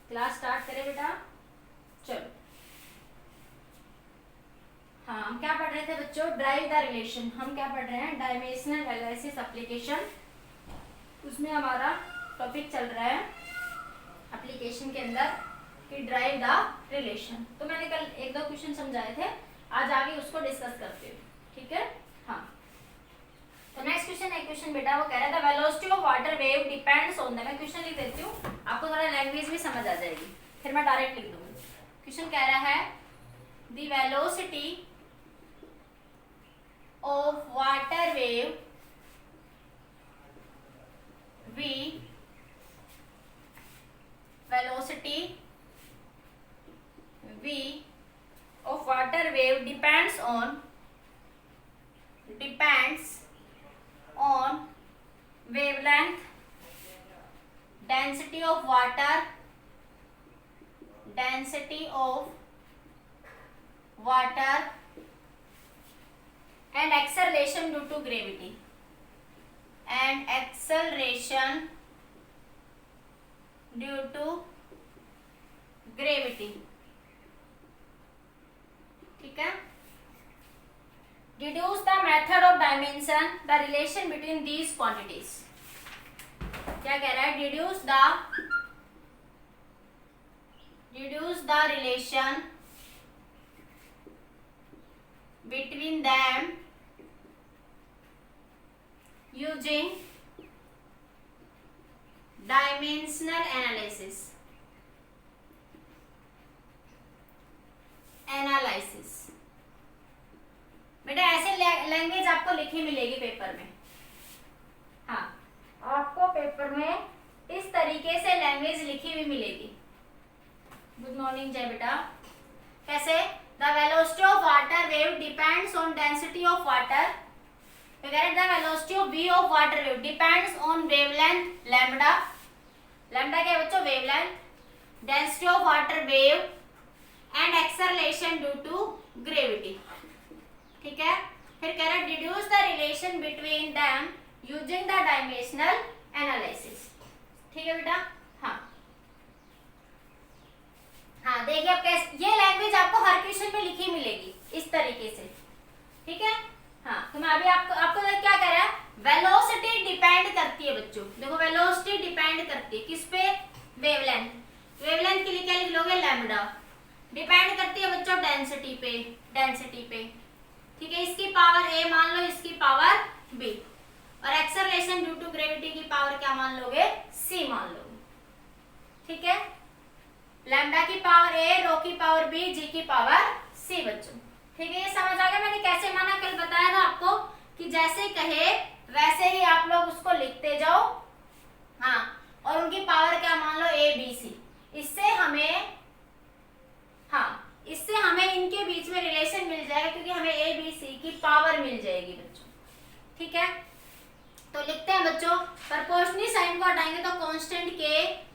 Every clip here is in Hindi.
क्लास स्टार्ट करें बेटा। चलो, हाँ हम क्या पढ़ रहे थे बच्चों? Drive the relation. हम क्या पढ़ रहे हैं? Dimensional analysis application. उसमें हमारा टॉपिक चल रहा है एप्लीकेशन के अंदर कि ड्राइव द रिलेशन। तो मैंने कल एक दो क्वेश्चन समझाए थे, आज आगे उसको डिस्कस करते हैं, ठीक है। हाँ, तो नेक्स्ट क्वेश्चन है क्वेश्चन बेटा, वो कह रहा था velocity of water wave depends on the. मैं क्वेश्चन लिख देती हूँ, आपको थोड़ा लैंग्वेज भी समझ आ जाएगी, फिर मैं डायरेक्ट लिख दूंगी। क्वेश्चन कह रहा है the velocity of water wave v velocity v of water wave depends on wavelength, density of water and acceleration due to gravity ठीक है। Deduce the method of dimension the relation between these quantities। क्या कह रहा है? Deduce the relation between them using dimensional analysis। बेटा ऐसे लैंग्वेज आपको लिखी मिलेगी पेपर में। हाँ, आपको पेपर में इस तरीके से लैंग्वेज लिखी हुई मिलेगी। गुड मॉर्निंग जय बेटा। कैसे? The velocity of water wave depends on density of water. The velocity of v of water wave depends on wavelength lambda. Lambda क्या है बच्चों? Wavelength, density of water wave and acceleration due to gravity. ठीक है। फिर कह रहा है deduce the relation between them using the dimensional analysis. ठीक है बेटा। हाँ हाँ, देखिए अब कैसे ये लैंग्वेज आपको हर क्वेश्चन में लिखी मिलेगी इस तरीके से। ठीक है। हाँ, तो मैं अभी आपको क्या कह रहा है? वेलोसिटी डिपेंड करती है बच्चों। देखो वेलोसिटी डिपेंड करती है किस पे? वेवलेंथ। वेवलेंथ के लिए क्या लिख लोगे? लैम्बडा। डिपेंड करती है बच्चों डेंसिटी पे। ठीक है। इसकी पावर a मान लो, इसकी पावर b, और एक्सेलरेशन ड्यू टू ग्रेविटी की पावर क्या मान लोगे? c मान लोगे। ठीक है। लैम्बडा की पावर a, रो की पावर b, g की पावर c बच्चों। ठीक है, ये समझ आ गया मैंने कैसे माना? कल बताया था आपको कि जैसे कहे वैसे ही आप लोग उसको लिखते जाओ। हाँ, और उनकी पावर क्या मान लो? a b c। इससे हमें इनके बीच में रिलेशन मिल जाएगा, क्योंकि हमें a b c की पावर मिल जाएगी बच्चों। ठीक है। तो लिखते हैं बच्चों, प्रपोर्शनल साइन को हटाएंगे तो कांस्टेंट k,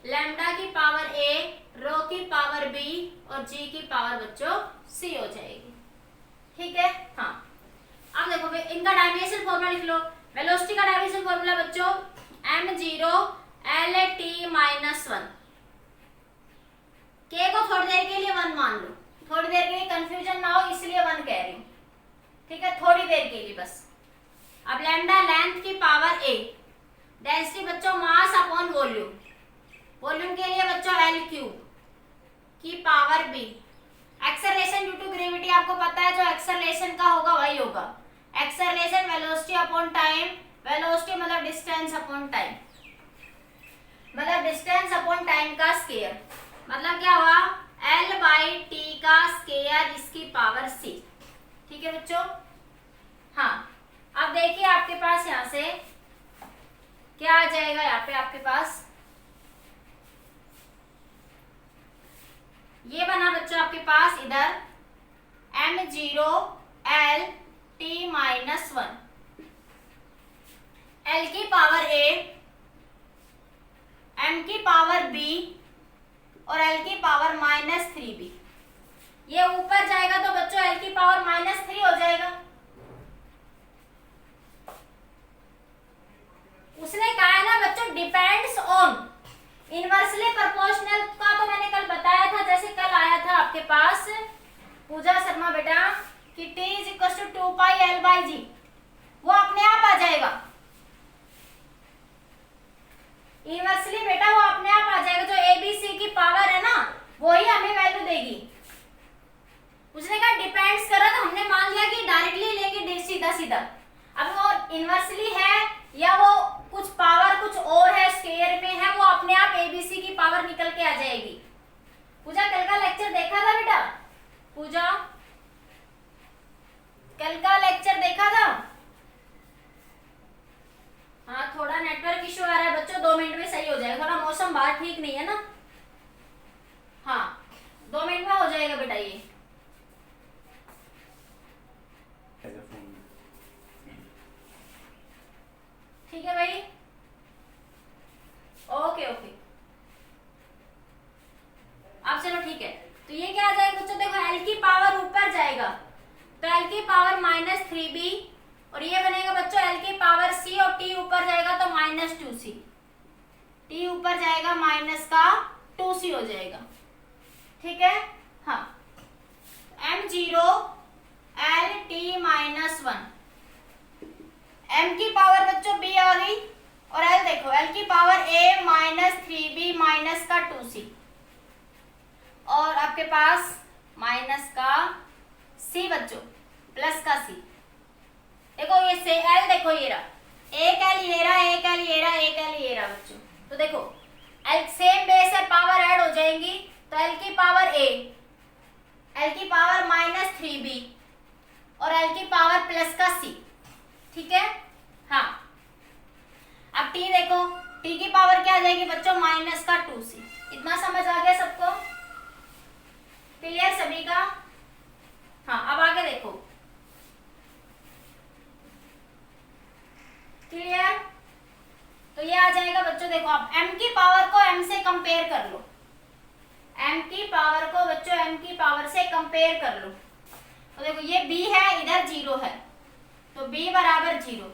लैम्बडा की पावर a, रो की पावर b और g की पावर बच्चों c हो जाएगी। ठीक है। हाँ, अब देखो इनका डायमेंशन फॉर्मूला लिख लो। वेलोसिटी का डायमेंशन फॉर्मूला बच्चों m0 L t-1। k को थोड़ी देर के लिए 1 मान लो, थोड़ी देर के लिए कंफ्यूजन ना हो इसलिए 1 कह रही हूँ। ठीक है, थोड़ी देर के लिए बस। अब लैम्बडा लेंथ की पावर a, डेंसिटी बच्चों मास अपॉन वॉल्यूम। वॉल्यूम के लिए बच्चों L क्यूब की power b। Acceleration due to gravity आपको पता है, जो एक्सेलरेशन का होगा वही होगा। Acceleration velocity upon time. Velocity मतलब डिस्टेंस अपॉन टाइम, मतलब डिस्टेंस अपॉन टाइम का स्क्वायर। मतलब क्या हुआ? L बाई टी का स्क्वायर इसकी पावर c। ठीक है बच्चों। हाँ, अब देखिए आपके पास यहां से क्या आ जाएगा? यहाँ पे आपके पास ये बना बच्चों आपके पास इधर m0 L t-1, L की पावर a, m की पावर b और L की पावर -3b। ये ऊपर जाएगा तो बच्चों L की पावर -3 हो जाएगा। उसने कहा है ना बच्चों डिपेंड्स ऑन, इनवर्सली प्रोपोर्शनल का तो मैंने इनवर्सली बेटा वो अपने आप आ जाएगा, जो ए बी सी की पावर है ना वही हमें वैल्यू देगी। उसने कहा डिपेंड्स करा तो हमने मान लिया कि डायरेक्टली लेंगे सीधा सीधा। अब वो इनवर्सली है या वो कुछ पावर कुछ और है स्क्वायर में है, वो अपने आप एबीसी की पावर निकल के आ जाएगी। पूजा कल का लेक्चर देखा था बेटा? पूजा कल का लेक्चर देखा था? हाँ थोड़ा नेटवर्क इशू आ रहा है बच्चों, 2 मिनट में सही हो जाएगा, थोड़ा मौसम बाहर ठीक नहीं है ना। हाँ 2 मिनट में हो जाएगा बेटा ये। ठीक है भाई, ओके ओके। अब चलो ठीक है, तो ये क्या आ जाएगा बच्चों? देखो एल की पावर ऊपर जाएगा तो एल की पावर -3b, और ये बनेगा बच्चों एल की पावर c, और t ऊपर जाएगा तो -2c, t ऊपर जाएगा -2c हो जाएगा। ठीक है, हाँ m0 l t -1, m की पावर बच्चों b आ गई, और l देखो l की पावर a -3b माइनस का 2c, और आपके पास माइनस का c बच्चों प्लस का c। देखो ये से l देखो ये रहा, एक l ये रहा, एक l ये रहा, एक l ये रहा बच्चों। तो देखो l सेम बेस है, पावर ऐड हो जाएंगी, तो l की पावर a, l की पावर -3b और l की पावर प्लस का c। ठीक है, हाँ अब t देखो, t की पावर क्या आ जाएगी बच्चों? -2c। इतना समझ आ गया सबको? क्लियर सभी का? हाँ अब आगे देखो, क्लियर? तो ये आ जाएगा बच्चों, देखो आप m की पावर को m से कंपेयर कर लो, m की पावर को बच्चों m की पावर से कंपेयर कर लो। तो देखो ये b है, इधर 0 है, तो b बराबर 0।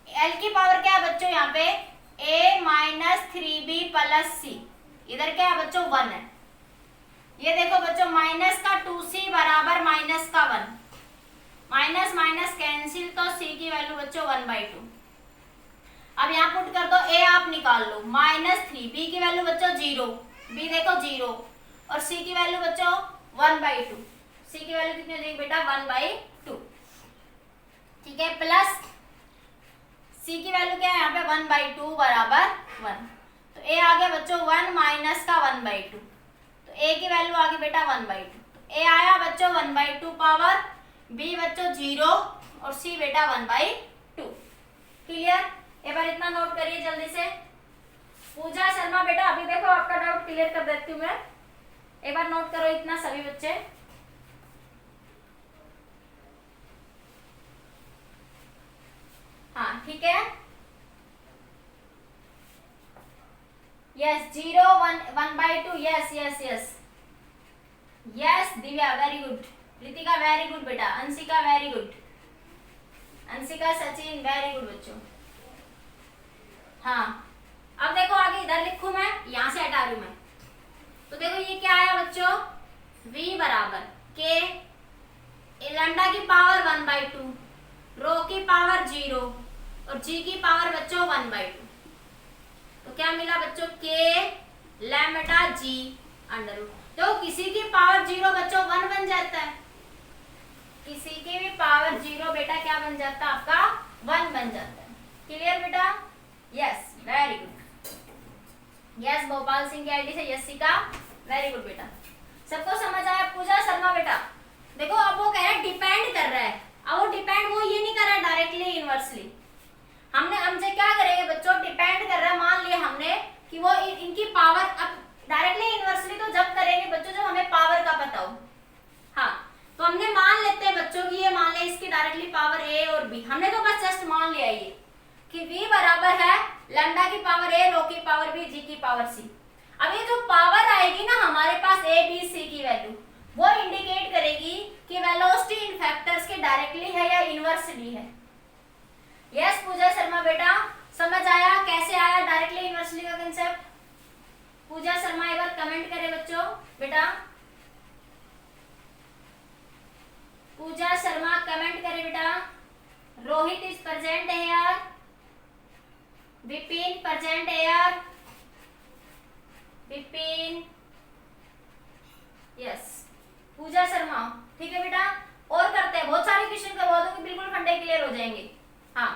l की पावर क्या है बच्चों? यहाँ पे a -3b प्लस c, इधर क्या है बच्चों? 1 है। ये देखो बच्चों -2c बराबर -1, माइनस माइनस कैंसिल, तो c की वैल्यू बच्चों 1/2। अब यहाँ पुट कर दो, a आप निकाल लो -3, b की वैल्यू बच्चों 0, b देखो 0, और c की वैल्यू बच्चों 1/2। c की वैल्यू कितनी हो जाएगी बेटा? 1/2। ठीक है, प्लस c की वैल्यू क्या है यहाँ पे? 1/2 बराबर 1, तो a आ गया बच्चों 1 माइनस का 1/2, तो a की वैल्यू आ गई बेटा 1/2। तो a आया बच्चों 1/2 पावर, b बच्चों 0 और c बेटा 1/2। क्लियर? एक बार इतना नोट करिए जल्दी से। पूजा शर्मा बेटा अभी देखो आपका डाउट क्लियर कर देती हूँ मैं, एक बार नोट करो इतना सभी बच्चे। हाँ ठीक है, yes 0 1/2, yes yes yes yes. Divya very good, Ritika very good बेटा, Anshika very good, Anshika Sachin very good बच्चों। हाँ अब देखो आगे इधर लिखूं मैं, यहां से हटा रही हूं मैं। तो देखो ये क्या आया बच्चों? v बराबर k, लैम्डा की पावर 1/2, रो की पावर 0 और g की पावर बच्चों 1/2। तो क्या मिला बच्चों? k lambda g under root. तो किसी की पावर 0 बच्चों 1 बन जाता है, किसी की भी पावर 0 बेटा क्या बन जाता है? आपका 1 बन जाता है। क्लियर बेटा? Yes very good, yes Gopal Singh की आईडी से यशिका वेरी गुड बेटा। सबको समझ आया? पूजा शर्मा बेटा देखो अब वो कह रहा है डिपेंड कर रहा है, अब वो डिपेंड वो ये नहीं कर रहा है डायरेक्टली इनवर्सली। हमसे क्या करेंगे बच्चों? डिपेंड कर रहा है, मान लिया हमने कि वो इनकी पावर, अब डायरेक्टली इनवर्सली तो जब करेंगे बच्चों जब हमें पावर का पता हो। हाँ तो हमने मान लेते हैं बच्चों की, ये मान ले इसकी डायरेक्टली पावर a और b, हमने तो बस जस्ट मान लिया ये कि v बराबर है लैम्डा की पावर a, रो की पावर b, g की पावर c। अब ये जो पावर आएगी ना हमारे पास a b c की वैल्यू, वो इंडिकेट करेगी कि वेलोसिटी इन फैक्टर्स के डायरेक्टली है या इनवर्सली है। यस पूजा शर्मा बेटा समझ आया कैसे आया डायरेक्टली इनवर्सली का कंसेप्ट? पूजा शर्मा एक बार कमेंट करे बच्चों बेटा, पूजा शर्मा कमेंट करे बेटा। रोहित इज प्रेजेंट है यार, विपिन प्रेजेंट एयर, विपिन, यस, पूजा शर्मा, ठीक है बेटा। और करते हैं, बहुत सारे क्वेश्चन करवा दूंगी, बिल्कुल फंडे क्लियर हो जाएंगे। हाँ,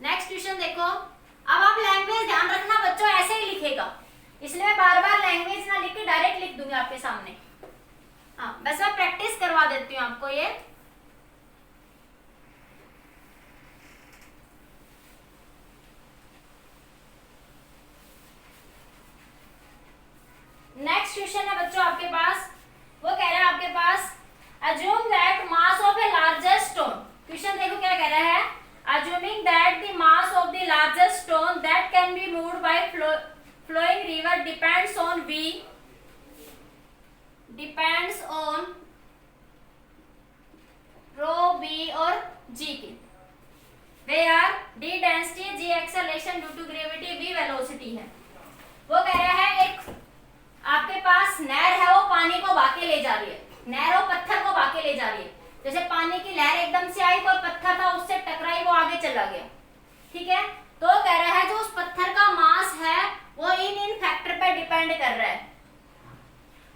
नेक्स्ट क्वेश्चन देखो। अब आप लैंग्वेज ध्यान रखना बच्चों, ऐसे ही लिखेगा, इसलिए मैं बार बार लैंग्वेज ना लिख के डायरेक्ट लिख दूंगी आपके सामने। हाँ, बस मैं प्रैक्टिस करवा देती हूँ आपको ये। नेक्स्ट क्वेश्चन है बच्चों आपके पास, वो कह रहा है आपके पास assume that mass of a largest stone, question देखो क्या कह रहा है, assuming that the mass of the largest stone that can be moved by flowing river depends on V, depends on rho V और G के, where D density, G acceleration due to gravity, V velocity है। वो कह रहा है एक आपके पास नहर है, वो पानी को भाके ले जा रही है, नहर वो पत्थर को भाके ले जा रही है। जैसे पानी की लहर एकदम से आई, कोई पत्थर था उससे टकराई, वो आगे चला गया, ठीक है। तो कह रहा है जो उस पत्थर का मास है वो इन फैक्टर पे डिपेंड कर रहा है,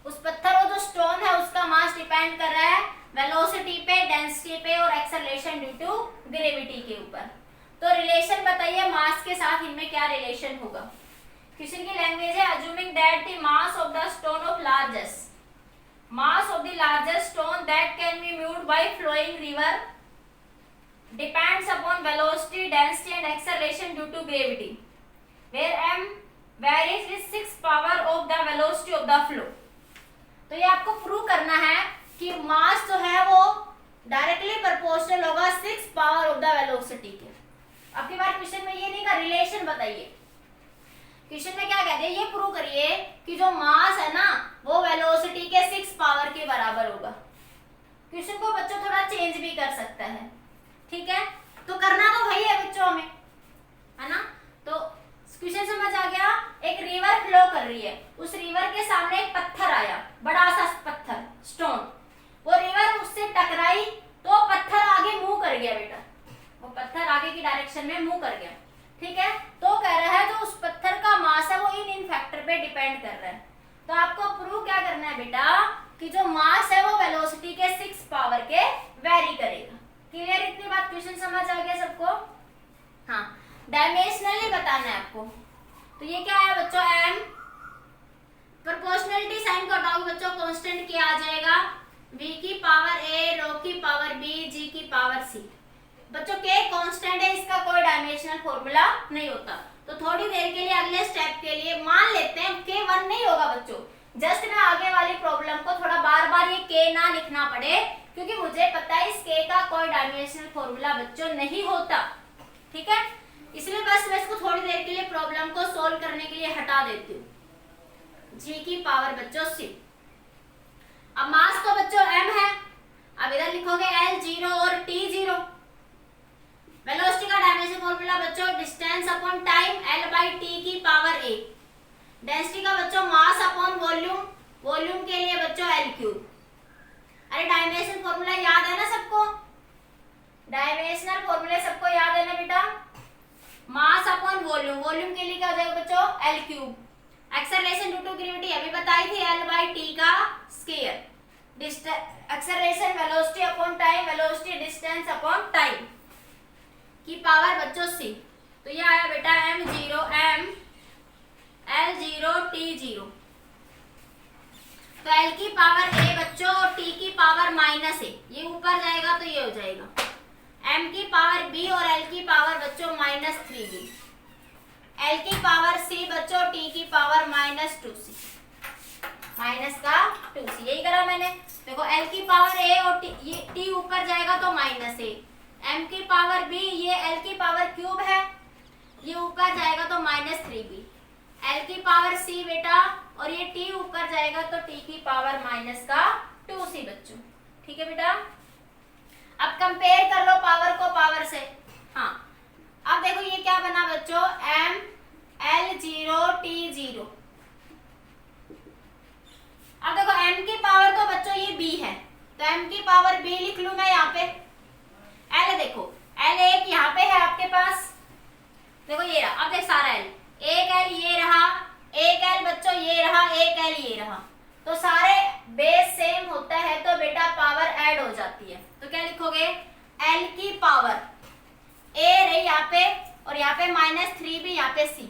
उस पत्थर और जो स्टोन है उसका मास डिपेंड कर रहा है वेलोसिटी पे, डेंसिटी पे और एक्सेलरेशन ड्यू टू ग्रेविटी के ऊपर। तो रिलेशन बताइए मास के साथ इनमें क्या रिलेशन होगा। क्वेश्चन की लैंग्वेज है assuming that the mass of the stone of largest stone that can be moved by flowing river depends upon velocity, density and acceleration due to gravity, where m varies with 6 power of the velocity of the flow। तो ये आपको प्रूव करना है कि मास जो है वो डायरेक्टली प्रोपोर्शनल होगा 6 पावर ऑफ द वेलोसिटी के। आपके बार क्वेश्चन में ये नहीं का रिलेशन बताइए, क्वेश्चन में क्या कहते हैं, ये प्रूव करिए कि जो मास है ना वो वेलोसिटी के 6 पावर के बराबर होगा। क्वेश्चन को बच्चों थोड़ा चेंज भी कर सकता है, ठीक है। तो करना तो वही है बच्चों हमें, है ना। तो क्वेश्चन समझ आ गया, एक रिवर फ्लो कर रही है, उस रिवर के सामने एक पत्थर आया, बड़ा सा पत्थर, स्टोन, वो रिवर उससे टकराई तो पत्थर आगे मूव कर गया बेटा, वो पत्थर आगे की डायरेक्शन में मूव कर गया, ठीक है। तो कह रहा है जो उस पत्थर का मास है वो इन फैक्टर पे डिपेंड कर रहा है। तो आपको प्रूव क्या करना है बेटा कि जो मास है वो वेलोसिटी के 6 पावर के वेरी करेगा। क्लियर, इतनी बात क्वेश्चन समझ आ गया सबको। हाँ, डायमेंशनली बताना है आपको। तो ये क्या है बच्चों, m, प्रोपोर्शनलिटी साइन को हटाओगे बच्चों, कांस्टेंट क्या आ जाएगा, v की पावर a, रो की पावर b, g की पावर c। बच्चों के कांस्टेंट है, इसका कोई डायमेंशनल फॉर्मूला नहीं होता। तो थोड़ी देर के लिए अगले स्टेप के लिए मान लेते हैं k 1 नहीं होगा बच्चों, जस्ट मैं आगे वाली प्रॉब्लम को थोड़ा बार बार ये k ना लिखना पड़े, क्योंकि मुझे पता है इस k का कोई डायमेंशनल फॉर्मूला बच्चों नहीं होता, ठीक है। इसलिए बस मैं इसको थोड़ी देर के लिए प्रॉब्लम को सोल्व करने के लिए हटा देती हूँ। g की पावर बच्चों c। अब मास तो बच्चों m है, अब इधर लिखोगे l 0 और t 0। वेलोसिटी का डायमेंशन फॉर्मूला बच्चों distance upon time, l by T की पावर a। डेंसिटी का बच्चों मास अपॉन वॉल्यूम, वॉल्यूम के लिए बच्चों l क्यूब। अरे डायमेंशन फॉर्मूला याद है ना सबको, डायमेंशनल फॉर्मूले सबको याद है ना बेटा, मास अपॉन वॉल्यूम, वॉल्यूम के लिए क्या हो जाएगा बच्चों l cube. Acceleration due to gravity अभी बताई थी, l बाई टी का square. Acceleration velocity upon time, velocity distance upon time की पावर बच्चों c। तो ये आया बेटा m0 m, l0 t0। तो l की पावर a बच्चों और t की पावर माइनस a, ये ऊपर जाएगा तो ये हो जाएगा m की पावर b और l की पावर बच्चों माइनस 3b, l की पावर c बच्चों t की पावर माइनस 2c, माइनस का 2c, यही करा मैंने। देखो l की पावर a और t, ये t ऊपर जाएगा तो माइनस a, m की पावर b, ये l की पावर क्यूब है, ये ऊपर जाएगा तो माइनस 3b, l की पावर c बेटा और ये t ऊपर जाएगा तो t की पावर माइनस का 2c बच्चों, ठीक है बेटा। अब कंपेयर कर लो पावर को पावर से। हाँ, अब देखो ये क्या बना बच्चों, m l0 t0। अब देखो m की पावर तो बच्चों ये b है, तो m की पावर b लिख लूं मैं यहाँ पे। l देखो l एक यहाँ पे है आपके पास, देखो ये जाती है। तो क्या लिखोगे, L की पावर A रही यहाँ पे, और यहाँ पे -3B, यहाँ पे C,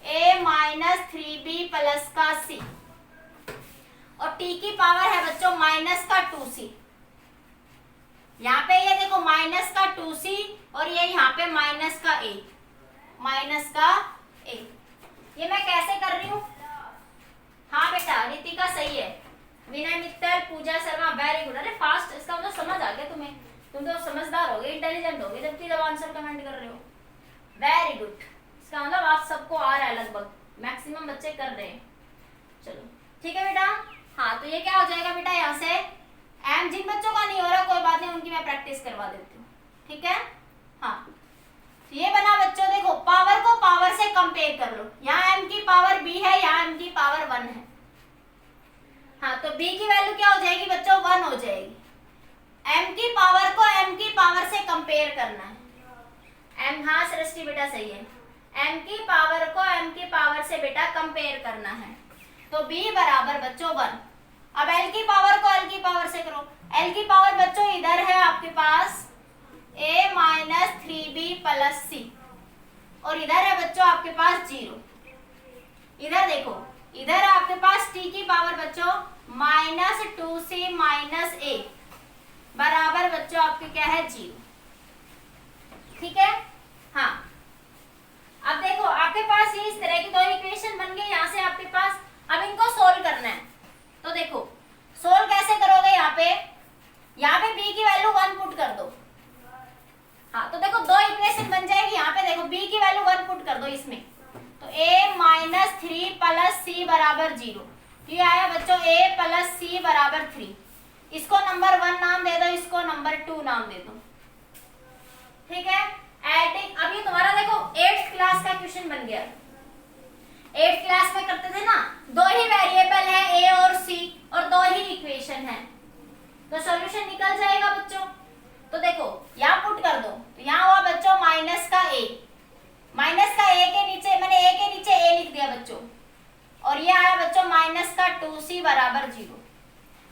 A -3B प्लस का C, और T की पावर है बच्चों -2C। यहाँ पे ये देखो -2C, और ये यहाँ पे -A। ये मैं कैसे कर रही हूँ? हाँ बेटा, रितिका सही है, विनय मित्तल, पूजा शर्मा, वेरी गुड। अरे फास्ट, इसका मतलब समझ आ गया तुम्हें, तुम तो समझदार हो गए, इंटेलिजेंट हो गए, जबकि जब आंसर कमेंट कर रहे हो। वेरी गुड, इसका मतलब आप सबको आ रहा है, लगभग मैक्सिमम बच्चे कर रहे हैं। चलो ठीक है बेटा। हाँ, तो ये क्या हो जाएगा बेटा, यहाँ से एम, जिन बच्चों का नहीं हो रहा कोई बात नहीं, उनकी मैं प्रैक्टिस करवा देती हूँ, ठीक है। हाँ, तो ये बना बच्चों, देखो पावर को पावर से कंपेयर कर लो, यहाँ m की पावर b है, यहाँ m की पावर 1 है। हाँ, तो b की वैल्यू क्या हो जाएगी बच्चों, 1 हो जाएगी। m की पावर को m की पावर से कंपेयर करना है। m, हाँ सृष्टि बेटा सही है, m की पावर को m की पावर से बेटा कंपेयर करना है। तो b बराबर बच्चों 1। अब l की पावर को l की पावर से करो। l की पावर बच्चों इधर है आपके पास A -3B प्लस C, और इधर है बच्चों आपके पास 0। इधर देखो, इधर आपके पास T की पावर बच्चों -2C -A बराबर बच्चों आपके क्या है, 0। ठीक है। हाँ, अब देखो आपके पास ये इस तरह की दो इक्वेशन बन गई, यहाँ से आपके पास अब इनको सोल्व करना है। तो देखो सोल्व कैसे करोगे, यहाँ पे b की वैल्यू 1 पुट कर दो। हाँ, तो देखो दो इक्वेशन बन जाएगी। यहाँ पे देखो b की वैल्यू 1 पुट कर दो इसमें, तो a -3 प्लस c बराबर 0। ये आया बच्चों a प्लस c बराबर 3। इसको नंबर 1 नाम दे दो, इसको नंबर 2 नाम दे दो, ठीक है। एडिंग, अब ये तुम्हारा देखो 8th क्लास का क्वेश्चन बन गया। 8th क्लास में करते थे ना, दो ही वेरिएबल है a और c, और दो ही इक्वेशन है, तो सॉल्यूशन निकल जाएगा बच्चों। तो देखो यहाँ पुट कर दो, तो यहाँ हुआ बच्चों -a के नीचे, मैंने a के नीचे a लिख दिया बच्चों, और ये आया बच्चों -2c बराबर 0।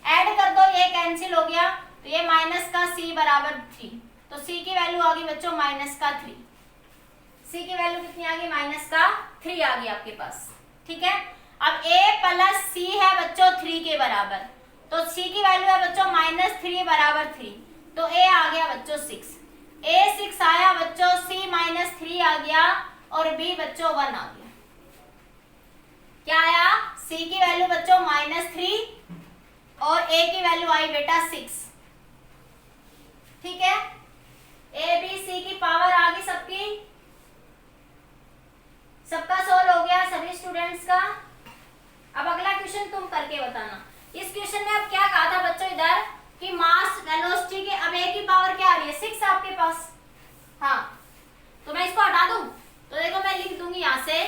ऐड कर दो, ये कैंसिल हो गया, तो ये -c बराबर 3, तो c की वैल्यू आ गई बच्चों -3। c की वैल्यू कितनी आ गई, -3 आ गई आपके पास, ठीक है। अब a प्लस c है बच्चों 3 के बराबर, तो c की वैल्यू है बच्चों -3 बराबर 3, तो a आ गया बच्चों 6। a 6 आया बच्चों, c -3 आ गया, और b बच्चों 1 आ गया। क्या आया, c की वैल्यू बच्चों -3 और a की वैल्यू आई बेटा 6, ठीक है। a b c की पावर आ गई सबकी, सबका सोल्व हो गया सभी स्टूडेंट्स का। अब अगला क्वेश्चन तुम करके बताना। इस क्वेश्चन में अब क्या कहा था बच्चों इधर कि मास वेलोसिटी के, अब a की पावर क्या आ रही है, 6 आपके पास। हाँ, तो मैं इसको हटा दूं, तो देखो मैं लिख दूंगी यहाँ से,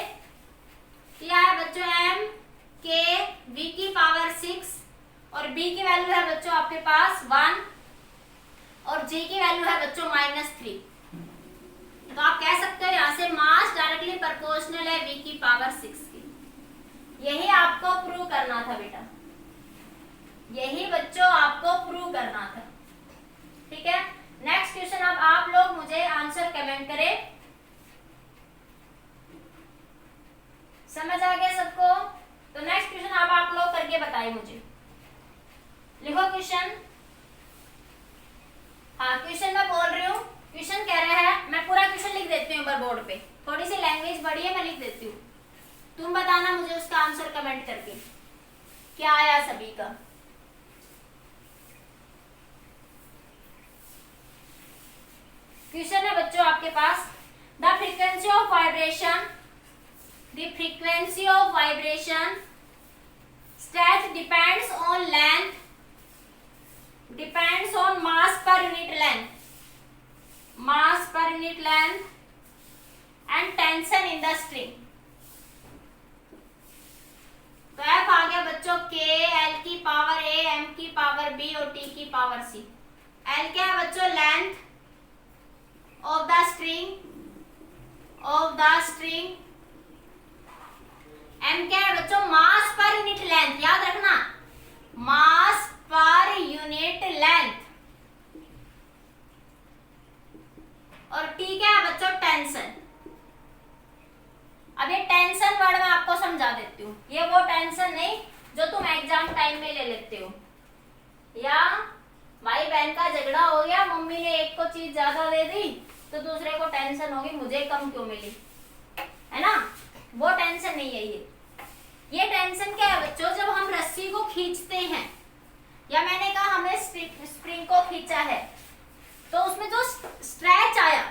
क्या है बच्चों m k v की पावर 6, और b की वैल्यू है बच्चों आपके पास 1, और g की वैल्यू है बच्चों -3। तो आप कह सकते हो यहाँ से मास डायरेक्टली प्रोपोर्शनल है v की पावर 6 की। यही आपको प्रूव करना था बेटा, यही बच्चों आपको प्रूव करना था, ठीक है। नेक्स्ट क्वेश्चन अब आप लोग मुझे आंसर कमेंट करें। समझ आ गया सबको? तो नेक्स्ट क्वेश्चन अब आप लोग करके बताइए मुझे। लिखो क्वेश्चन। हाँ, क्वेश्चन मैं बोल रही हूँ, क्वेश्चन कह रहा है, मैं पूरा क्वेश्चन लिख देती हूँ ऊपर बोर्ड पे, थोड़ी सी लैंग्वेज बड़ी है, मैं लिख देती हूँ, तुम बताना मुझे उसका आंसर कमेंट करके क्या आया सभी का। क्वेश्चन है बच्चों आपके पास, the frequency of vibration state depends on length, depends on mass per unit length and tension in the string. तो F आ गया बच्चों K, L की पावर A, M की पावर B और T की पावर C। L क्या है बच्चों, length of the string. M क्या है बच्चों, मास पर यूनिट लेंथ, याद रखना मास पर यूनिट लेंथ, टेंशन। अब ये टेंशन वर्ड में आपको समझा देती हूँ, ये वो टेंशन नहीं जो तुम एग्जाम टाइम में ले लेते हो, या भाई बहन का झगड़ा हो गया, मम्मी ने एक को चीज ज्यादा दे दी तो दूसरे को टेंशन होगी मुझे कम क्यों मिली, है ना, वो टेंशन नहीं है ये टेंशन क्या है बच्चों, जब हम रस्सी को खींचते हैं, या मैंने कहा हमने स्प्रिंग को खींचा है तो उसमें जो स्ट्रेच आया,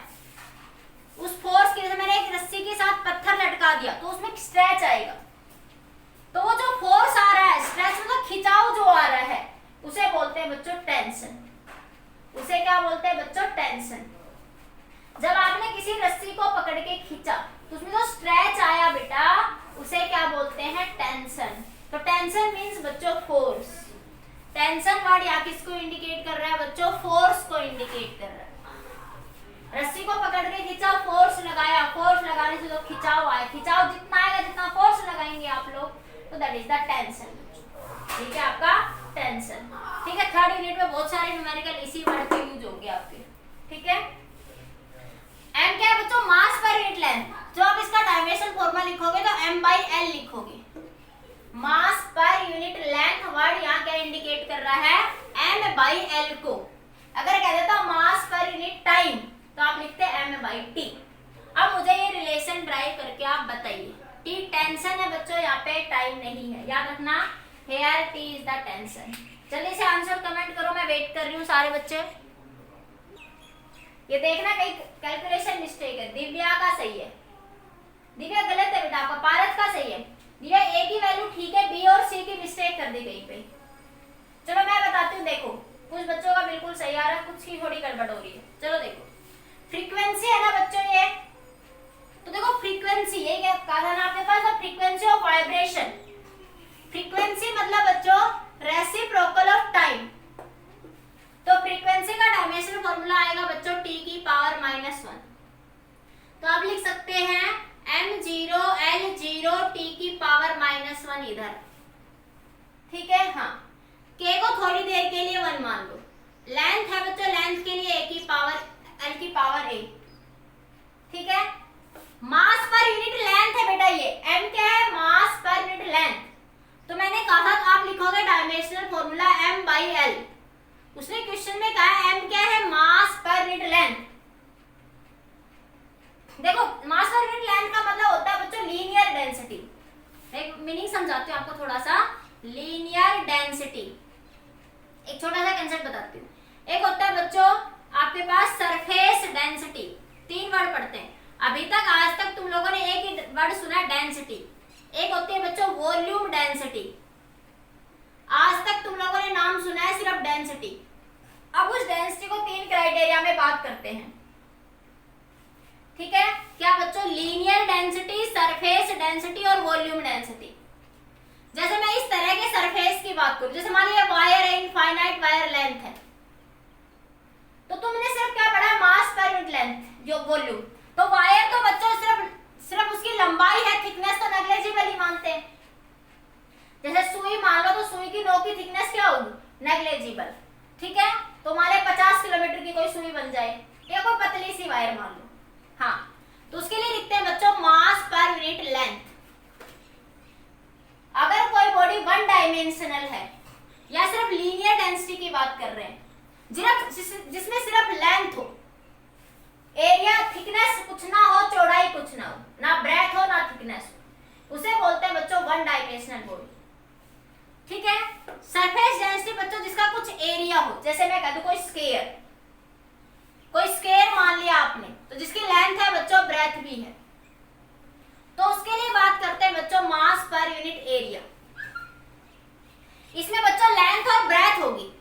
उस फोर्स की वजह से मैंने एक रस्सी के साथ पत्थर लटका दिया तो उसमें स्ट्रेच आएगा, तो वो जो फोर्स आ रहा है, स्ट्रेच मतलब खिंचाव जो आ रहा है, उसे बोलते हैं बच्चों टेंशन। उसे क्या बोलते हैं बच्चों, टेंशन। जब आपने किसी रस्सी को पकड़ के खींचा तो उसमें जो स्ट्रेच आया बेटा, उसे क्या बोलते हैं, टेंशन। तो टेंशन मींस बच्चों फोर्स। टेंशन वर्ड यहाँ किसको इंडिकेट कर रहा है बच्चों, फोर्स को इंडिकेट कर रहा है। रस्सी को पकड़ के खींचा, फोर्स लगाया, फोर्स लगाने से जो खिंचाव आया, खिंचाव जितना आएगा जितना फोर्स लगाएंगे आप लोग, तो दैट इज द टेंशन। ठीक है, आपका टेंशन। ठीक है, थर्ड यूनिट में बहुत सारे न्यूमेरिकल इसी वर्ड पे यूज होंगे आपके। ठीक है, एम क्या है बच्चों, मास पर यूनिट लेंथ। जो आप इसका डायमेंशन फॉर्मूला लिखोगे तो m/l लिखोगे। मास पर यूनिट लेंथ वर्ड यहाँ क्या इंडिकेट कर रहा है, m/l को। अगर कह देता मास पर यूनिट टाइम तो आप लिखते m/t। अब मुझे ये रिलेशन ड्राइव करके आप बताइए, t टेंशन है बच्चों, यहाँ पे टाइम नहीं है, याद रखना, here t is the tension। जल्दी से आंसर कमेंट करो, मैं वेट कर रही हूँ सारे बच्चे। ये देखना कहीं कैलकुलेशन मिस्टेक है। दिव्या का सही है, दिव्या गलत है बेटा, आपका पारस का सही है। दिव्या ए की वैल्यू ठीक है, बी और सी की मिस्टेक कर दी कहीं पे। चलो मैं बताती हूँ, देखो कुछ बच्चों का बिल्कुल सही आ रहा है, कुछ की थोड़ी गड़बड़ हो रही है। चलो देखो, फ्रीक्वेंसी है ना बच्चों ये, तो देखो फ्रीक्वेंसी ये क्या कहा ना आपके पास, फ्रीक्वेंसी ऑफ वाइब्रेशन। फ्रीक्वेंसी मतलब बच्चों रेसिप्रोकल ऑफ टाइम। तो फ्रीक्वेंसी का डायमेंशन फॉर्मूला आएगा बच्चों t की पावर -1। तो आप लिख सकते हैं m0 l0 t की पावर -1 इधर। ठीक है, हाँ, k को थोड़ी देर के लिए 1 मान लो। लेंथ है बच्चों, लेंथ के लिए a की पावर l की पावर a। ठीक है, मास पर यूनिट लेंथ है बेटा, ये m क्या है, मास पर यूनिट लेंथ। तो मैंने कहा था आप लिखोगे डायमेंशनल फॉर्मूला m/l। उसने क्वेश्चन में कहा m क्या है, मास पर यूनिट लेंथ। देखो मास पर यूनिट लेंथ का मतलब होता है बच्चों लीनियर डेंसिटी। एक मीनिंग समझाती हूँ आपको थोड़ा सा, लीनियर डेंसिटी। एक छोटा सा कंसेप्ट बताती हूँ। एक होता है बच्चों आपके पास सरफेस डेंसिटी, 3 वर्ड पढ़ते हैं अभी तक, आज तक तुम लोगों ने एक ही वर्ड सुना है डेंसिटी। एक होती है बच्चों वॉल्यूम डेंसिटी, आज तक तुम लोगों ने नाम सुना है सिर्फ डेंसिटी। अब उस डेंसिटी को 3 क्राइटेरिया में बात करते हैं। ठीक है, क्या बच्चों, लीनियर डेंसिटी, सरफेस डेंसिटी और वॉल्यूम डेंसिटी। जैसे मैं इस तरह के सरफेस की बात करूं, जैसे मान लीजिए वायर है, इनफाइनाइट वायर लेंथ है, तो तुमने सिर्फ क्या पढ़ा, मास पर यूनिट लेंथ जो वॉल्यूम। तो वायर तो बच्चों सिर्फ उसकी लंबाई है, थिकनेस तो नेग्लिजिबल ही मानते हैं। जैसे सुई मान लो, तो सुई की नोक की थिकनेस क्या होगी, नेग्लिजिबल। ठीक है, तो हमारे 50 किलोमीटर की कोई सुई बन जाए, या कोई पतली सी वायर मान लो, हाँ, तो उसके लिए लिखते हैं बच्चों मास पर यूनिट लेंथ। अगर कोई बॉडी 1 डायमेंशनल है या सिर्फ लीनियर डेंसिटी की बात कर रहे हैं, जिसमें सिर्फ लेंथ हो, एरिया थिकनेस कुछ ना हो, चौड़ाई कुछ ना हो, ना ब्रेथ हो ना थिकनेस हो, उसे बोलते हैं बच्चों 1 डायमेंशनल बॉडी। ठीक है, सरफेस डेंसिटी बच्चों जिसका कुछ एरिया हो, जैसे मैं कह दूं कोई स्क्वायर मान लिया आपने, तो जिसकी लेंथ है बच्चों, ब्रेथ भी है, तो उसके लिए बात करते हैं बच्चों मास पर यूनिट एरिया। इसमें बच्चों लेंथ और ब्रेथ होगी।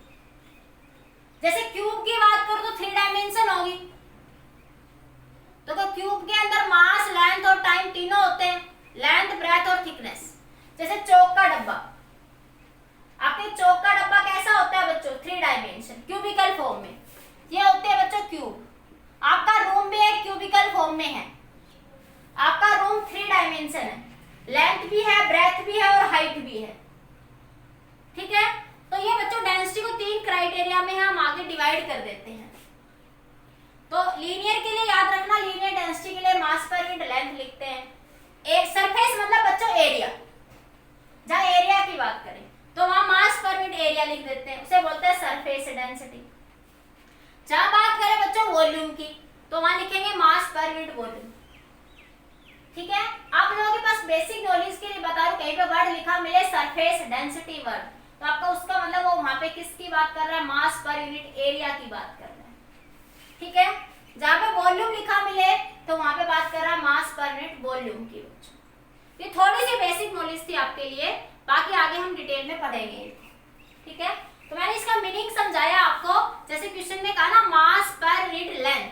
जैसे क्यूब की बात करो तो 3 डायमेंशन होगी, तो क्यूब के अंदर मास, लेंथ और टाइम तीनों होते हैं, लेंथ, ब्रेथ और थिकनेस। जैसे चौक का डब्बा, आपके चौक का डब्बा कैसा होता है बच्चों, 3 डायमेंशन क्यूबिकल फॉर्म में, ये होते हैं बच्चों क्यूब। आपका रूम भी एक क्यूबिकल फॉर्म में है, आपका रूम 3 डायमेंशन है, लेंथ भी है, ब्रेथ भी है और हाइट भी है। ठीक है, तो ये बच्चों डेंसिटी को 3 क्राइटेरिया में हम आगे डिवाइड कर देते हैं। तो लीनियर के लिए याद रखना, लीनियर डेंसिटी के लिए मास पर यूनिट लेंथ लिखते हैं। एक सरफेस मतलब बच्चों एरिया, जहाँ एरिया की बात करें तो वहां मास पर यूनिट एरिया लिख देते हैं, उसे बोलते हैं सरफेस डेंसिटी। जहाँ बात करें बच्चों वॉल्यूम की तो वहां लिखेंगे मास पर यूनिट वॉल्यूम। ठीक है, आप लोगों के पास बेसिक नॉलेज के लिए बता रहा हूं, कहीं पे वर्ड लिखा मिले सरफेस डेंसिटी वर्ड तो आपका उसका मतलब वो वहां पे किसकी बात कर रहा है, मास पर यूनिट एरिया की बात कर रहा है। ठीक है, जहां पे वॉल्यूम लिखा मिले तो वहां पे बात कर रहा है मास पर यूनिट वॉल्यूम की। ये थोड़ी सी बेसिक नॉलेज थी आपके लिए, बाकी आगे हम डिटेल में पढ़ेंगे। ठीक है, तो मैंने इसका मीनिंग समझाया आपको, जैसे क्वेश्चन में कहा ना मास पर यूनिट लेंथ।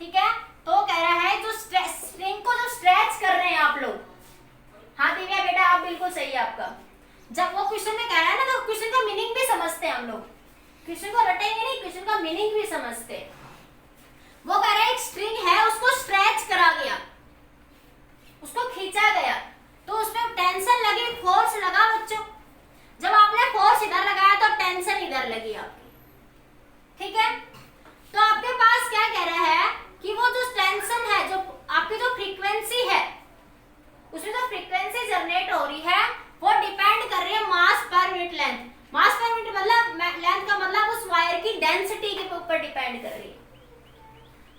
ठीक है, तो कह रहा है जो स्ट्रिंग को जो स्ट्रेच कर रहे हैं आप लोग, हाँ दिव्या बेटा आप बिल्कुल सही है आपका। जब वो क्वेश्चन में कह रहा है ना तो क्वेश्चन का मीनिंग भी समझते हैं हम लोग, क्वेश्चन को रटेंगे नहीं, क्वेश्चन का मीनिंग भी समझते हैं। वो कह रहा है एक स्ट्रिंग है उसको स्ट्रेच करा गया, उसको खींचा गया तो उसमें टेंशन लगी, फोर्स लगा बच्चों। जब आपने फोर्स इधर लगाया तो टेंशन इधर लगी आपकी। ठीक है, तो आपके पास क्या कह रहा है कि वो जो टेंशन है, जो आपकी जो फ्रीक्वेंसी है उसमें जो फ्रीक्वेंसी जनरेट हो रही है वो डिपेंड कर रही है मास पर यूनिट लेंथ। मास पर यूनिट मतलब लेंथ का मतलब उस वायर की डेंसिटी के ऊपर डिपेंड कर रही है।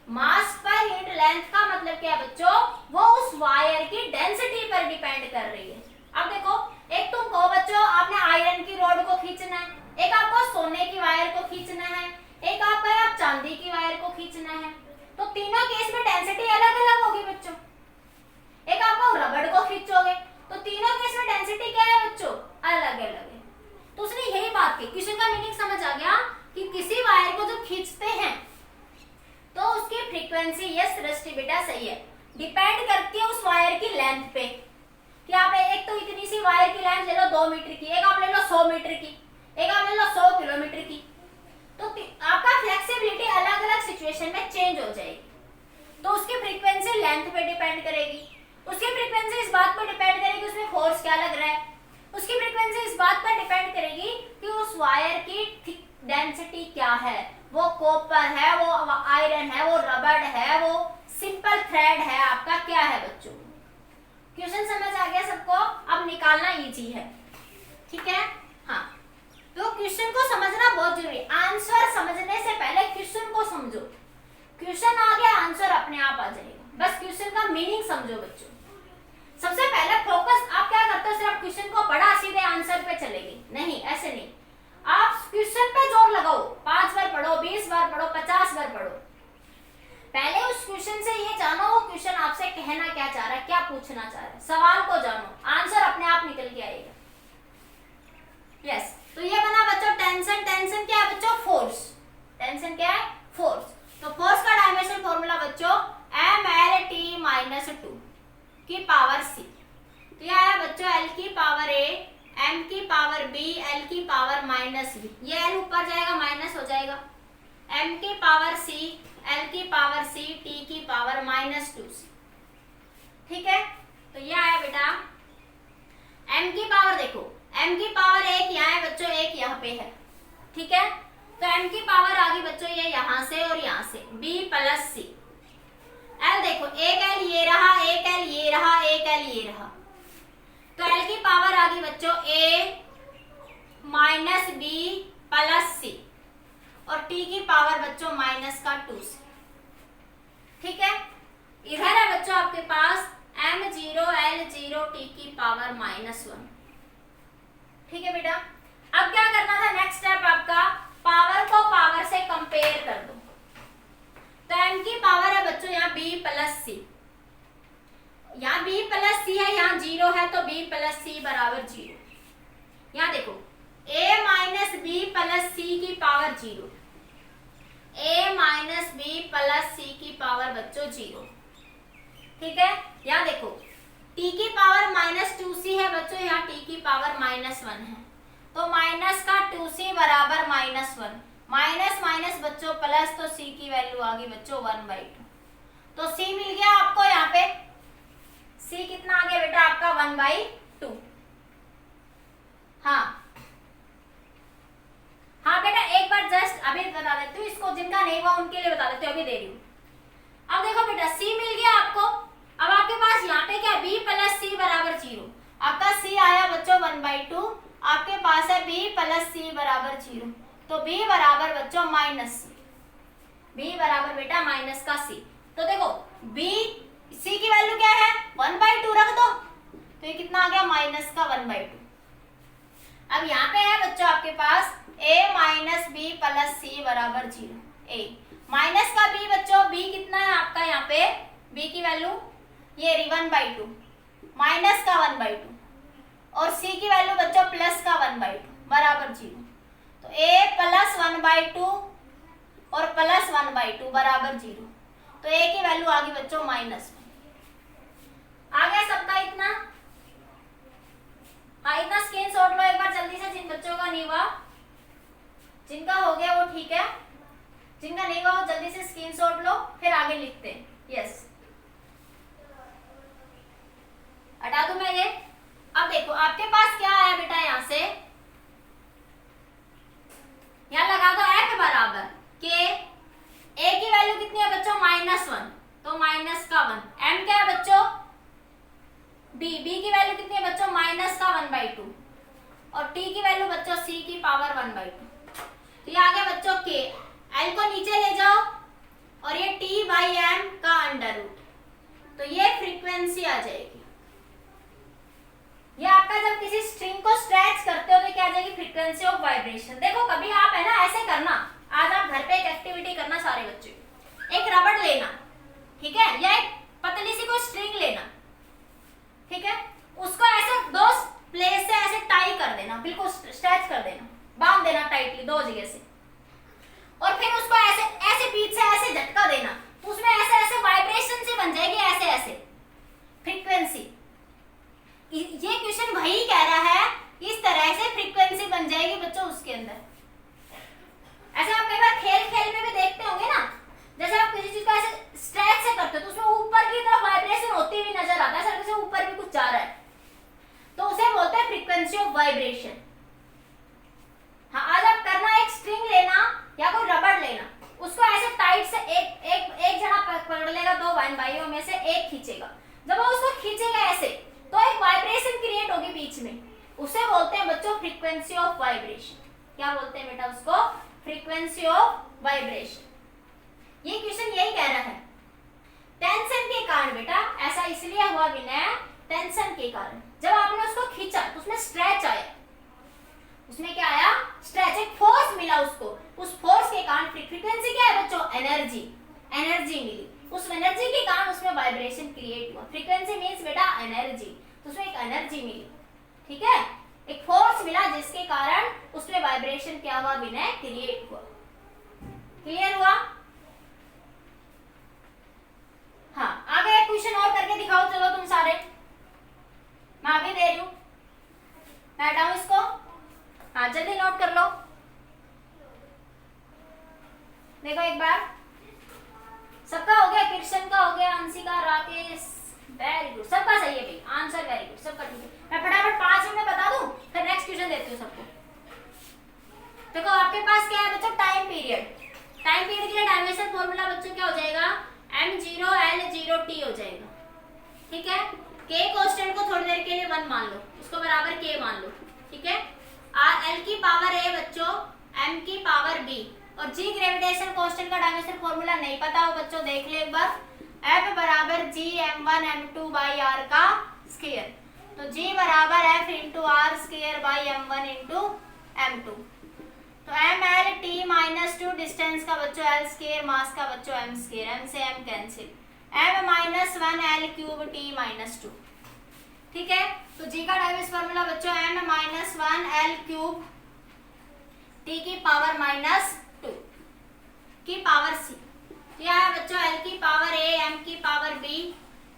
मास पर यूनिट लेंथ का मतलब क्या है बच्चों, वो उस वायर की डेंसिटी पर डिपेंड कर रही है। अब देखो, एक तुम कहो बच्चों आपने आयरन की रॉड को खींचना है, एक आपको सोने की वायर को खींचना है, एक आपका आप चांदी की वायर को खींचना है, तो तीनों केस में डेंसिटी अलग अलग होगी बच्चों। एक आपको रबड़ को खींचोगे तो तीनों केस में डेंसिटी क्या है बच्चों, अलग अलग है। तो उसने यही बात की, क्वेश्चन का मीनिंग समझ आ गया कि किसी वायर को जब खींचते हैं तो उसकी फ्रीक्वेंसी, यस दृष्टि बेटा सही है, डिपेंड करती है उस वायर की लेंथ पे। कि आप एक तो इतनी सी वायर की लेंथ ले लो 2 मीटर की, एक आप ले लो 100 मीटर की, एक आप ले लो 100 किलोमीटर की, तो आपका फ्लेक्सिबिलिटी अलग अलग सिचुएशन में चेंज हो जाएगी। तो उसकी फ्रीक्वेंसी लेंथ पे डिपेंड करेगी, उसकी फ्रीक्वेंसी इस बात पर डिपेंड करेगी उसमें फोर्स क्या लग रहा है, उसकी फ्रीक्वेंसी इस बात पर डिपेंड करेगी कि उस वायर की डेंसिटी क्या है, वो कॉपर है, वो आयरन है, वो रबड़ है, वो सिंपल थ्रेड है, आपका क्या है बच्चों। क्वेश्चन समझ आ गया सबको, अब निकालना इजी है। ठीक है, हाँ तो क्वेश्चन को समझना बहुत जरूरी, आंसर समझने से पहले क्वेश्चन को समझो, क्वेश्चन आ गया आंसर अपने आप आ जाएगा, बस क्वेश्चन का मीनिंग समझो बच्चों। सबसे पहले फोकस, आप क्या करते हो सिर्फ क्वेश्चन को पढ़ा सीधे आंसर पे चलेगी, नहीं ऐसे नहीं, आप क्वेश्चन पे जोर लगाओ, 5 बार पढ़ो, 20 बार पढ़ो, 50 बार पढ़ो। पहले उस क्वेश्चन से ये जानो वो क्वेश्चन आपसे कहना क्या चाह रहा है, क्या पूछना चाह रहा है, सवाल को जानो, आंसर अपने आप निकल के आएगा। यस, तो ये बना बच्चों टेंशन। टेंशन क्या है बच्चों, फोर्स। टेंशन क्या है, फोर्स। तो फोर्स का डायमेंशन फॉर्मूला बच्चों mLT-2 की पावर c। तो यह है बच्चों l की पावर a, m की पावर b, l की पावर -b, ये l ऊपर जाएगा माइनस हो जाएगा, m की पावर c, l की पावर c, t की पावर -2c। ठीक है, तो यह आया बेटा m की पावर, देखो m की पावर एक यहाँ है बच्चों, एक यहाँ पे है। ठीक है, तो m की पावर आ गई बच्चों ये यहाँ से और यहाँ से, b + c। l देखो, एक l ये रहा, एक l ये रहा, एक l ये रहा, तो l की पावर आ गई बच्चों a - b + c और t की पावर बच्चों -2c। ठीक है, इधर है बच्चों आपके पास m0 l0 t की पावर -1। ठीक है बेटा, अब क्या करना था, नेक्स्ट स्टेप आपका पावर को पावर से कंपेयर कर दो। तो m की पावर है बच्चों यहाँ b + c, यहाँ b + c है, यहाँ 0 है तो b + c बराबर 0। यहाँ देखो a - b + c की पावर 0, a - b + c की पावर बच्चों 0। ठीक है, यहाँ देखो t की पावर -2c है बच्चों, यहाँ t की पावर -1 है, तो -2c बराबर -1, माइनस माइनस बच्चों प्लस, तो c की वैल्यू आ गई बच्चों 1/2। तो c मिल गया आपको, यहाँ पे c कितना आ गया बेटा आपका 1/2। हाँ हाँ बेटा, एक बार जस्ट अभी बता देती हूँ इसको, जिनका नहीं हुआ उनके लिए बता देती हूँ, अभी दे रही हूँ। अब देखो बेटा c मिल गया आपको। अब आपके पास यहाँ पे क्या b प्लस सी बराबर 0, आपका c आया बच्चों 1/2, आपके पास है b प्लस सी बराबर 0, तो b बराबर बच्चों माइनस c, b बराबर बेटा माइनस का c। तो देखो b c की वैल्यू क्या है 1/2 रख दो, तो ये कितना आ गया माइनस का 1/2। अब यहाँ पे है बच्चों आपके पास a माइनस बी प्लस सी बराबर 0, a माइनस का b बच्चों, b कितना है आपका यहाँ पे, b की वैल्यू ये 1/2 माइनस का 1/2 और c की वैल्यू बच्चों प्लस का 1/2 बराबर 0, तो a प्लस 1/2 और प्लस 1/2 बराबर 0, तो a की वैल्यू आ गई बच्चों माइनस। आ गया सबका इतना? हाँ इतना स्क्रीनशॉट लो एक बार जल्दी से, जिन बच्चों का नहीं हुआ, जिनका हो गया वो ठीक है, जिनका नहीं हुआ वो जल्दी से स्क्रीनशॉट लो, फिर आगे लिखते हैं। यस हटा दूं मैं ये। अब देखो आपके पास क्या आया बेटा, यहाँ से यहाँ लगा दो f बराबर के a की वैल्यू कितनी है बच्चों -1, तो माइनस का 1, m क्या है बच्चों b की वैल्यू कितनी है बच्चों माइनस का 1/2 और t की वैल्यू बच्चों c की पावर 1/2, तो ये आ गया बच्चों k, l को नीचे ले जाओ और ये t/m का अंडर रूट, तो ये फ्रीक्वेंसी आ जाएगी। ये आपका जब किसी स्ट्रिंग को स्ट्रेच करते हो तो क्या आ जाएगी फ्रीक्वेंसी ऑफ वाइब्रेशन। देखो कभी आप है ना ऐसे करना, आज आप घर पे एक एक्टिविटी करना सारे बच्चे, एक रबड़ लेना, ठीक है, या एक पतली सी कोई स्ट्रिंग लेना, ठीक है, उसको ऐसे दो प्लेस से ऐसे टाई कर देना, बिल्कुल स्ट्रेच कर देना, बांध देना टाइटली दो जगह से, और फिर उसको ऐसे ऐसे बीच से ऐसे झटका देना, तो उसमें ऐसे ऐसे वाइब्रेशन से बन जाएगी, ऐसे ऐसे फ्रीक्वेंसी। ये क्वेश्चन वही कह रहा है, इस तरह से फ्रीक्वेंसी बन जाएगी बच्चों उसके अंदर। ऐसे आप कई बार खेल खेल में भी देखते होंगे ना, जैसे आप किसी चीज को ऐसे स्ट्रेच से करते हो तो उसमें ऊपर की तरफ वाइब्रेशन होती हुई नजर आता है, सर जैसे ऊपर भी कुछ जा रहा है, तो उसे बोलते हैं फ्रीक्वेंसी ऑफ वाइब्रेशन। हाँ आज आप करना, एक स्ट्रिंग लेना या कोई रबड़ लेना, उसको ऐसे टाइट से एक जना पकड़ लेगा, दो भाइयों में से एक खींचेगा, जब वो उसको खींचेगा ऐसे तो एक वाइब्रेशन क्रिएट होगी बीच में, उसे बोलते हैं बच्चों फ्रीक्वेंसी ऑफ वाइब्रेशन। क्या बोलते हैं बेटा उसको? Frequency of vibration. ये क्वेश्चन यही कह रहा है, टेंशन के कारण बेटा ऐसा इसलिए हुआ विनय, टेंशन के कारण जब आपने उसको खींचा तो उसमें स्ट्रेच आया, उसमें क्या आया? स्ट्रेच, एक फोर्स मिला उसको, उस फोर्स के कारण फ्रीक्वेंसी क्या है बच्चों? एनर्जी, एनर्जी मिली, उस एनर्जी के कारण उसमें वाइब्रेशन क्रिएट हुआ। फ्रीक्वेंसी मींस बेटा एनर्जी, तो उसमें एक एनर्जी मिली, ठीक है, एक फोर्स मिला जिसके कारण उसमें वाइब्रेशन क्या हुआ विनय? क्रिएट हुआ। क्लियर हुआ? हाँ आगे एक क्वेश्चन और करके दिखाओ, चलो तुम सारे, मैं आगे दे रही हूं, मैं हटाऊं इसको, हाँ जल्दी नोट कर लो। देखो एक बार, सबका हो गया, कृष्ण का हो गया, अंशिका, राकेश, वेरी गुड, सबका सही है भाई, आंसर वेरी गुड, सबका ठीक है। मैं फटाफट 5 मिनट में बता दूं, फिर नेक्स्ट क्वेश्चन देती हूँ सबको। देखो आपके पास क्या है बच्चों? Time period. टाइम पीरियड के लिए डायमेंशन फॉर्मूला बच्चों क्या हो जाएगा? m0 l0 t हो जाएगा, ठीक है। k कांस्टेंट को थोड़ी देर के लिए 1 मान लो, उसको बराबर k मान लो, ठीक है। l की पावर a बच्चों, m की पावर b, और g ग्रेविटेशन कांस्टेंट का डायमेंशन फॉर्मूला नहीं पता हो बच्चों, देख ले एक बार, F बराबर g m1 m2 बाई r का स्क्वायर, तो g बराबर F into R square by m1 into m2, तो ml t माइनस 2 डिस्टेंस का बच्चों l स्क्वायर, मास का बच्चों m स्क्वायर, m से m cancel, m minus 1 l cube t minus 2, ठीक है। तो g का डायमेंशन फॉर्मूला बच्चों m minus 1 l cube t की पावर माइनस 2 की पावर c, क्या है बच्चों? l की पावर a, m की पावर b,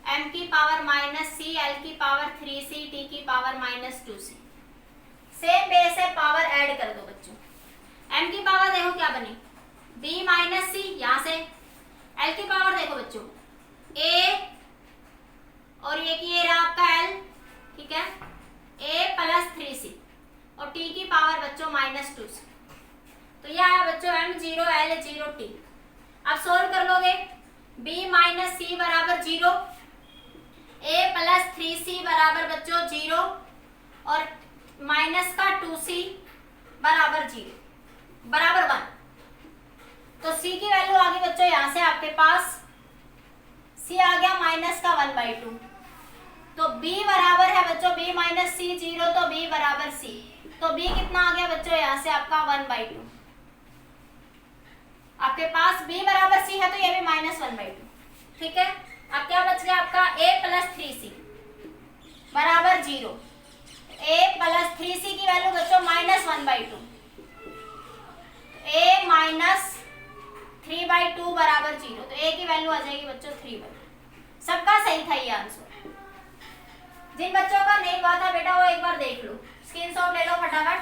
m की पावर माइनस c, l की पावर 3c, t की power minus 2c। Same base है, पावर ऐड कर दो बच्चों। m की पावर देखो क्या बनी? b माइनस c, यहाँ से l की पावर देखो बच्चों a, और ये रहा आपका l, ठीक है, a प्लस 3c, और t की पावर बच्चों माइनस 2c, तो ये आया बच्चों m0 l0 t। अब सोल्व कर लोगे, b माइनस सी बराबर 0, a प्लस 3c बराबर बच्चों 0 और माइनस का 2c बराबर 0 बराबर 1। तो c की वैल्यू आ गई बच्चों यहाँ से आपके पास, c आ गया माइनस का 1/2। तो b बराबर है बच्चों b माइनस सी 0, तो b बराबर c। तो b कितना आ गया बच्चों यहाँ से आपका 1/2। आपके पास b बराबर c है तो ये भी माइनस 1/2। ठीक है, अब क्या बच गया आपका a प्लस 3c बराबर 0। a प्लस 3c की वैल्यू बच्चों माइनस 1/2, a माइनस 3/2 बराबर 0। तो a की वैल्यू आ जाएगी बच्चों 3/2। सबका सही था ये आंसर। जिन बच्चों का नहीं हुआ था बेटा वो एक बार देख लो, स्क्रीनशॉट ले लो फटाफट।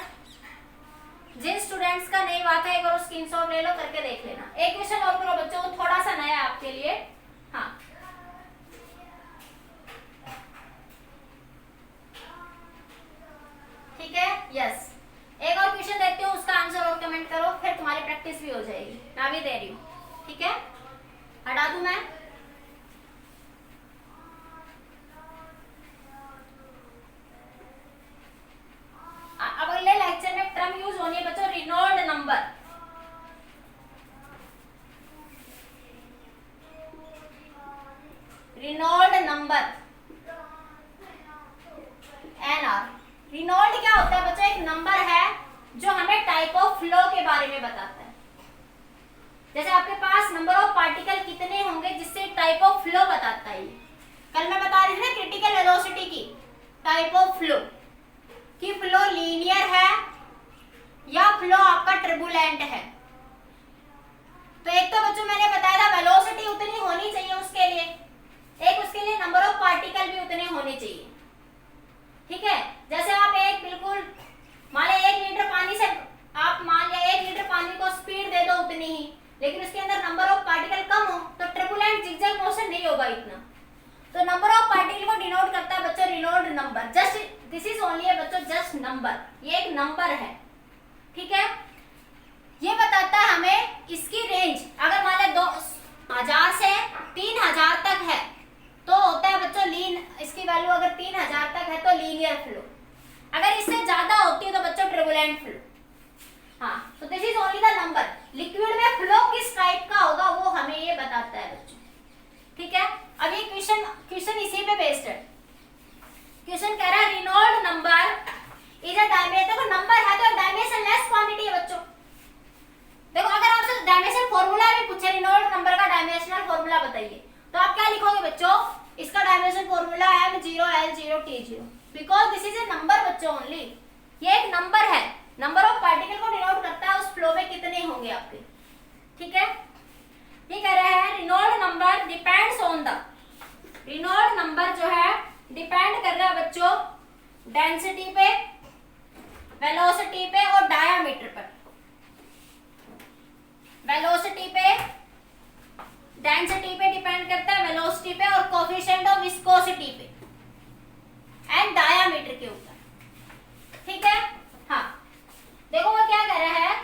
जिन स्टूडेंट्स का नहीं हुआ था एक बार स्क्रीनशॉट ले लो, करके देख लेना। एक क्वेश्चन और करो बच्चों, वो थोड़ा सा नया है आपके लिए। हाँ, ठीक है, यस। एक और क्वेश्चन देखते हो, उसका आंसर और कमेंट करो, फिर तुम्हारी प्रैक्टिस भी हो जाएगी। मैं भी दे रही हूँ, ठीक है, हटा दूं मैं। अब अगले लेक्चर में टर्म यूज होनी है बच्चों Reynold number. Reynold number NR। Reynold क्या होता है बच्चों? एक नंबर है जो हमें टाइप ऑफ फ्लो के बारे में बताता है। जैसे आपके पास नंबर ऑफ पार्टिकल कितने होंगे जिससे टाइप ऑफ फ्लो बताता है। कल मैं बता रही थी ना क्रिटिकल वेलोसिटी की टाइप ऑफ फ्लो, कि फ्लो लीनियर है या फ्लो आपका टर्बुलेंट है। तो एक तो बच्चों मैंने बताया था वेलोसिटी उतनी होनी चाहिए उसके लिए, एक उसके लिए नंबर ऑफ पार्टिकल भी उतने होने चाहिए। ठीक है, जैसे आप एक बिल्कुल मान लिया 1 लीटर पानी से आप मान लिया 1 लीटर पानी को स्पीड दे दो उतनी ही, लेकिन उसके अंदर नंबर ऑफ पार्टिकल कम हो तो टर्बुलेंट जिगजैग मोशन नहीं होगा इतना। तो नंबर ऑफ पार्टिकल को डिनोट करता है बच्चों Reynold number. Just this is only है बच्चों जस्ट नंबर, ये एक नंबर है। ठीक है, ये बताता है हमें इसकी रेंज अगर मान लिया 2000 से 3000 तक है तो होता है बच्चों लीन, इसकी वैल्यू अगर 3000 तक है तो लीनियर फ्लो, अगर इससे ज्यादा होती है तो बच्चों टर्बुलेंट फ्लो। हाँ, तो this is only the number. Liquid में फ्लो किस टाइप का होगा वो हमें ये बताता है बच्चों। ठीक है, अब ये क्वेश्चन इसी पे बेस्ड है। क्वेश्चन कह रहा है Reynold number is a dimension. देखो नंबर है तो डायमेंशनलेस क्वांटिटी है बच्चों। देखो अगर आपसे डायमेंशन फार्मूला भी पूछे रिनॉल्ड नंबर का डायमेंशनल फार्मूला बताइए तो आप क्या लिखोगे बच्चों? इसका dimension formula m0 l0 t0, because this is a number बच्चों ओनली। ये एक नंबर है, नंबर ऑफ पार्टिकल को डिनोट करता है उस फ्लो में कितने होंगे आपके। ठीक है, ये कह रहे हैं Reynold number depends on the, Reynold number जो है डिपेंड कर रहा है बच्चों डेंसिटी पे, वेलोसिटी पे और डायामीटर पर। वेलोसिटी पे, डेंसिटी पे डिपेंड करता है, वेलोसिटी पे और कोएफिशिएंट ऑफ विस्कोसिटी पे एंड डायामीटर के ऊपर। ठीक है, हाँ देखो वो क्या कह रहा है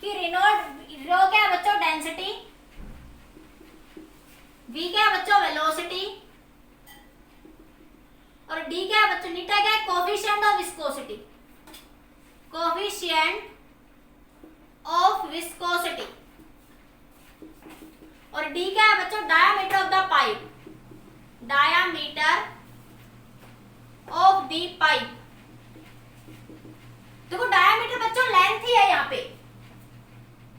कि रिनॉल्ड रो क्या है बच्चों डेंसिटी, v क्या है बच्चों वेलोसिटी और d क्या है बच्चों नीटा क्या है coefficient of viscosity, coefficient of viscosity और d क्या है बच्चों diameter of the pipe, diameter of the pipe. देखो डायामीटर बच्चों लेंथ ही है यहाँ पे,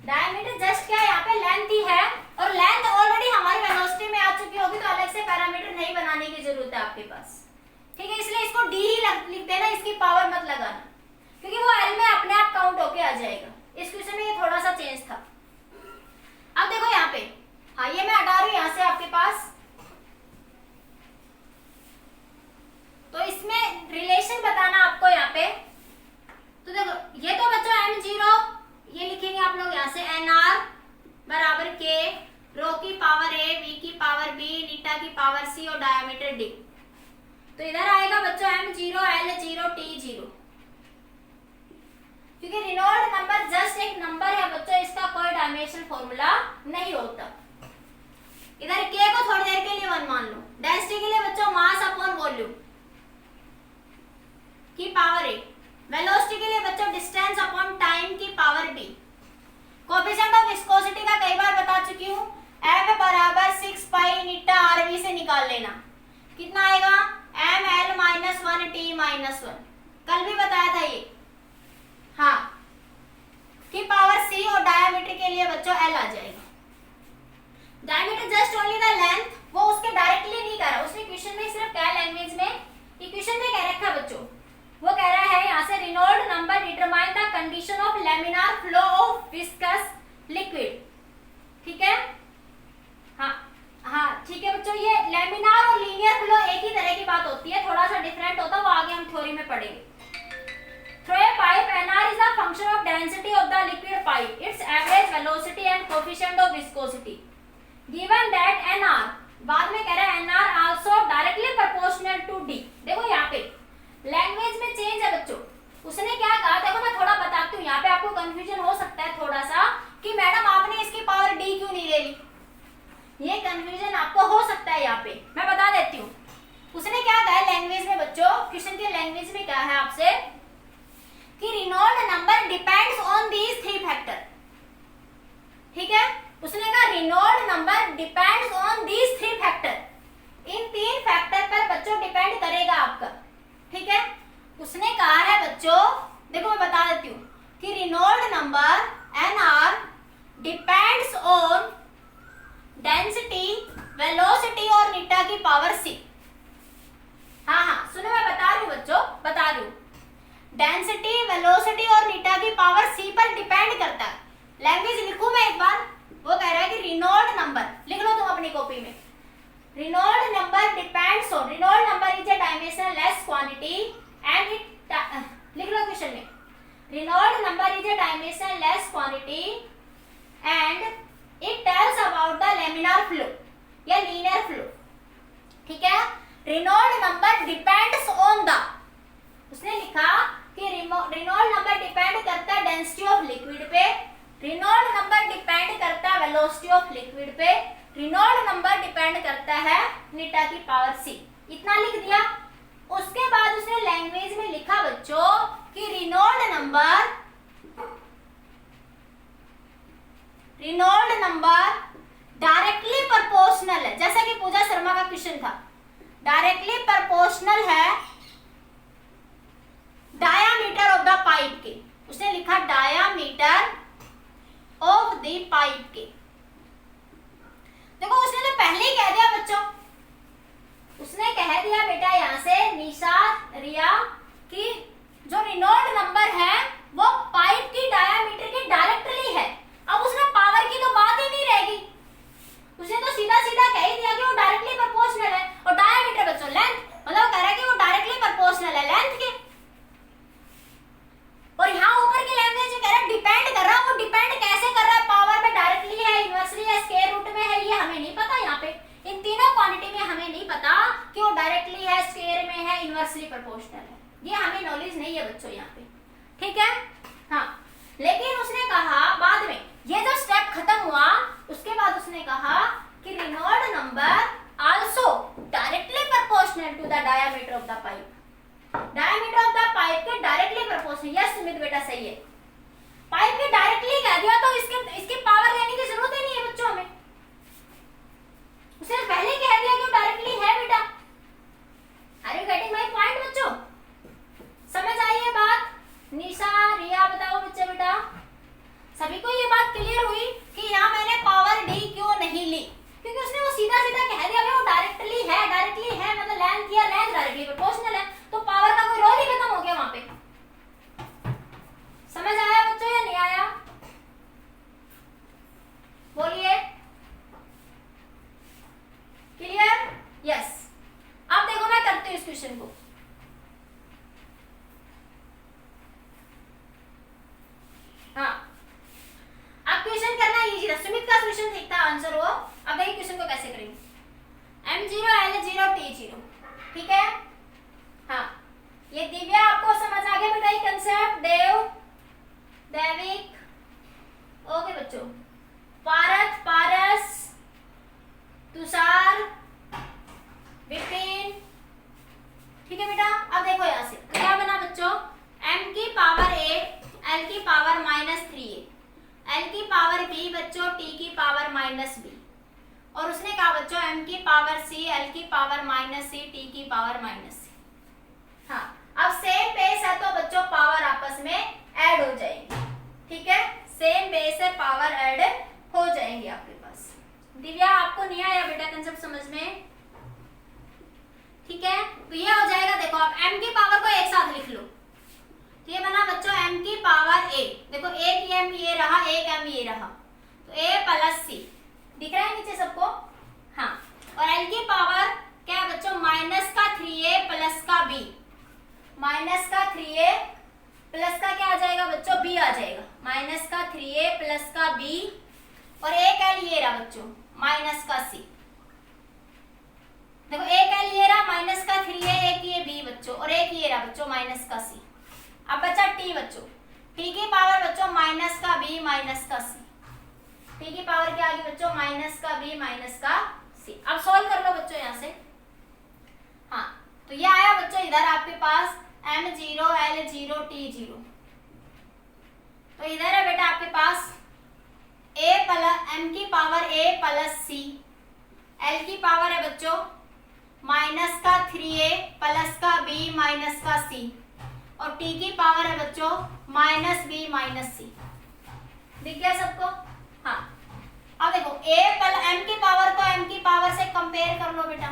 डायामीटर जस्ट क्या है यहाँ पे लेंथ ही है और लेंथ ऑलरेडी हमारी वेलोसिटी में आ चुकी होगी तो अलग से पैरामीटर नहीं बनाने की जरूरत है आपके पास। ठीक है, इसलिए इसको डी ही लिख देना, इसकी पावर मत लगाना क्योंकि वो एल में अपने आप काउंट होके आ जाएगा। इस क्वेश्चन में ये थोड़ा सा चेंज था। अब देखो यहाँ पे, हाँ ये मैं हटा रही हूँ यहाँ से आपके पास, तो इसमें रिलेशन बताना आपको यहाँ पे। तो देखो ये तो बच्चों m0 ये लिखेंगे आप लोग यहाँ से nr बराबर k, रो की पावर a, v की पावर b, नीटा की पावर c और डायमीटर d। तो इधर आएगा बच्चों m0 l0 क्योंकि रिनॉल्ड नंबर जस्ट एक नंबर है बच्चों, इसका कोई डायमेंशनल फॉर्मूला नहीं होता। इधर के को थोड़ी देर के लिए 1 मान लो। डेंसिटी के लिए बच्चों मास अपॉन वॉल्यूम की पावर a। वेलोसिटी के लिए बच्चों डिस्टेंस अपॉन टाइम की power b। Coefficient of viscosity का कई बार बता चुकी हूँ, F बराबर 6 पाई नीटा RV से निकाल लेना। कितना आएगा? ml minus 1 t minus 1। कल भी बताया था ये, हाँ, की पावर c और डायमीटर के लिए बच्चों l आ जाएगा। Diameter just only the length, वो उसके डायरेक्टली नहीं कह रहा, उसने क्वेश्चन में सिर्फ क्या लैंग्वेज में इक्वेशन में कह रखा है बच्चों, वो कह रहा है यहाँ से Reynold number determine the condition of laminar flow of viscous liquid. ठीक है, हाँ हाँ ठीक है बच्चों, ये लैमिनार और लीनियर फ्लो एक ही तरह की बात होती है, थोड़ा सा डिफरेंट होता है, वो आगे हम थ्योरी में पढ़ेंगे। Through a pipe NR is a function of density of the liquid pipe, its average velocity and coefficient of viscosity. Given that NR, बाद में कह रहा है NR also directly proportional to D। देखो यहाँ पे लैंग्वेज में चेंज है बच्चों, उसने क्या कहा, देखो मैं थोड़ा बताती हूँ, यहाँ पे आपको कंफ्यूजन हो सकता है थोड़ा सा कि मैडम आपने इसकी पावर D क्यों नहीं ले ली, ये कंफ्यूजन आपको हो सकता है। यहाँ पे मैं बता देती हूँ, उसने क्या कहा लैंग्वेज में बच्चों, क्वेश्चन के लैंग्वेज में क्या है आपसे कि Reynold number depends on these 3 factor. ठीक है, उसने कहा Reynold number depends on these 3 factor, in 3 factor पर बच्चों डिपेंड करेगा आपका। ठीक है, उसने कहा है बच्चों, देखो मैं बता देती हूँ कि Reynold number NR depends on density, velocity और नीटा की पावर c। हाँ हाँ सुनो, मैं बता रही हूँ बच्चों, बता रही हूँ, डेंसिटी, वेलोसिटी और नीटा की पावर c पर डिपेंड करता है। लैंग्वेज लिखूं मैं एक बार, वो कह रहा है कि रिनॉल्ड नंबर, लिख लो तुम अपनी कॉपी में, Reynold number depends on, Reynold number is a dimensionless quantity and it, लिख लो क्वेश्चन में, Reynold number is a dimensionless quantity and it tells about the laminar flow या लीनियर फ्लो। ठीक है, Reynold number depends on the, उसने लिखा कि रिनॉल्ड नंबर डिपेंड करता है डेंसिटी ऑफ लिक्विड पे, रिनॉल्ड नंबर डिपेंड करता है वेलोसिटी ऑफ लिक्विड पे, रिनॉल्ड नंबर डिपेंड करता है नीटा की पावर c। इतना लिख दिया। उसके बाद उसने लैंग्वेज में लिखा बच्चों कि रिनॉल्ड नंबर डायरेक्टली प्रोपोर्शनल है, जैसा कि पूजा शर्मा का क्वेश्चन था, डायरेक्टली प्रोपोर्शनल है डायामीटर ऑफ द पाइप के। उसने लिखा डायामीटर ऑफ द पाइप के। देखो उसने तो पहले ही कह दिया बच्चों, उसने कह दिया बेटा यहाँ से निशा रिया कि जो रिनॉल्ड नंबर है वो पाइप की डायामीटर के डायरेक्टली है। अब उसने पावर की तो बात ही नहीं रहेगी, उसने तो सीधा सीधा कह ही दिया कि वो डायरेक्टली प्रोपोर्शनल है। और डायामीटर बच्चों लेंथ, मतलब कह रहा है कि वो डायरेक्टली प्रोपोर्शनल है लेंथ के। और यहाँ ऊपर की लैंग्वेज में कह रहा है डिपेंड कर रहा है, वो डिपेंड कैसे कर रहा है, पावर में डायरेक्टली है, इनवर्सली है, स्क्वायर रूट में है, ये हमें नहीं पता। यहाँ पे इन तीनों क्वांटिटी में हमें नहीं पता कि वो डायरेक्टली है, स्क्वायर में है, इनवर्सली प्रोपोर्शनल है, ये हमें नॉलेज नहीं है बच्चों यहाँ पे। ठीक है, हाँ, लेकिन उसने कहा बाद में, ये जब स्टेप खत्म हुआ उसके बाद उसने कहा कि Reynold number also directly proportional to the diameter of the pipe, diameter of the pipe के डायरेक्टली प्रोपोर्शनल। यस सुमित बेटा सही है, पाइप के डायरेक्टली कह दिया तो इसकी पावर लेने की जरूरत ही नहीं है बच्चों हमें, उसने पहले कह दिया कि वो डायरेक्टली है बेटा। Are you getting my point बच्चों? समझ आई है बात? निशा रिया बताओ बच्चे बेटा, सभी को ये बात क्लियर हुई कि यहाँ मैंने पावर डी क्यों नहीं ली? क्योंकि उसने वो सीधा सीधा कह दिया वो डायरेक्टली है मतलब लेंथ या लेंथ डायरेक्टली प्रोपोर्शनल है, तो पावर का कोई रोल ही खत्म हो गया वहां पे। समझ आया बच्चों या नहीं आया? बोलिए, क्लियर? यस। अब देखो मैं करती हूँ इस क्वेश्चन को। हाँ, अब क्वेश्चन करना इजी था, सुमित का क्वेश्चन ठीक था, आंसर वो। अब देखिए क्वेश्चन को कैसे करेंगे। m0 l0 t0, ठीक है। हाँ, ये दिव्या आपको समझ आ गया बेटा ये कंसेप्ट? देव माइनस सी टी की पावर माइनस सी। हाँ, अब सेम बेस है तो बच्चों पावर आपस में ऐड हो जाएंगे। ठीक है, सेम बेस है, पावर ऐड हो जाएंगे आपके पास। दिव्या आपको नहीं आया बेटा कंसेप्ट समझ में? ठीक है, तो ये हो जाएगा, देखो आप m की पावर को एक साथ लिख लो। तो ये बना बच्चों m की पावर a, देखो एक m ये रहा, एक m ये रहा, तो a प्लस सी, दिख रहा है नीचे सबको? हाँ, और l की पावर क्या है बच्चों? माइनस का 3a प्लस का b, माइनस का 3a प्लस का क्या आ जाएगा बच्चों? b आ जाएगा, माइनस का 3a प्लस का b, और एक l ये रहा बच्चों माइनस का c, देखो एक l ये रहा माइनस का 3a, एक ये b बच्चों, और एक ये रहा बच्चों माइनस का c। अब बचा t बच्चों, t की पावर बच्चों माइनस का b माइनस का c, t की पावर क्या आ गई बच्चों? माइनस का b माइनस का c। अब सॉल्व कर लो बच्चों यहाँ से। हाँ, तो ये आया बच्चों इधर आपके पास m0 l0 t0, तो इधर है बेटा आपके पास a प्लस m की power a plus c, l की पावर है बच्चों माइनस का 3a प्लस का b माइनस का c, और t की पावर है बच्चों माइनस b माइनस c। दिख गया सबको? हाँ, अब देखो a प्लस m की पावर को m की पावर से कंपेयर कर लो बेटा,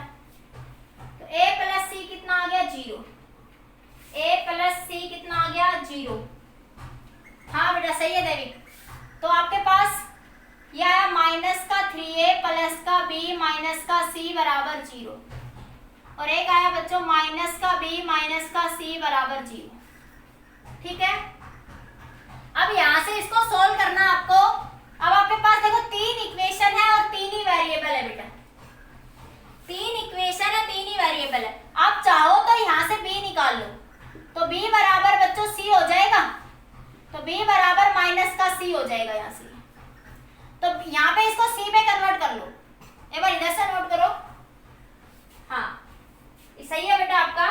तो a प्लस c कितना आ गया? 0, a प्लस c कितना आ गया? 0। हाँ बेटा सही है देविक। तो आपके पास यह आया माइनस का 3a प्लस का b माइनस का c बराबर 0, और एक आया बच्चों माइनस का b माइनस का c बराबर 0। ठीक है, अब यहां से इसको सोल्व करना आपको। अब आपके पास देखो तीन इक्वेशन है और तीन ही वेरिएबल है बेटा, तीन इक्वेशन है, तीन ही वेरिएबल है। आप चाहो तो यहां से b निकाल लो, तो b बराबर बच्चों c हो जाएगा, तो b बराबर माइनस का c हो जाएगा यहाँ से। तो यहाँ पे इसको c में कन्वर्ट कर लो, एक बार इधर से नोट करो। हाँ, सही है बेटा आपका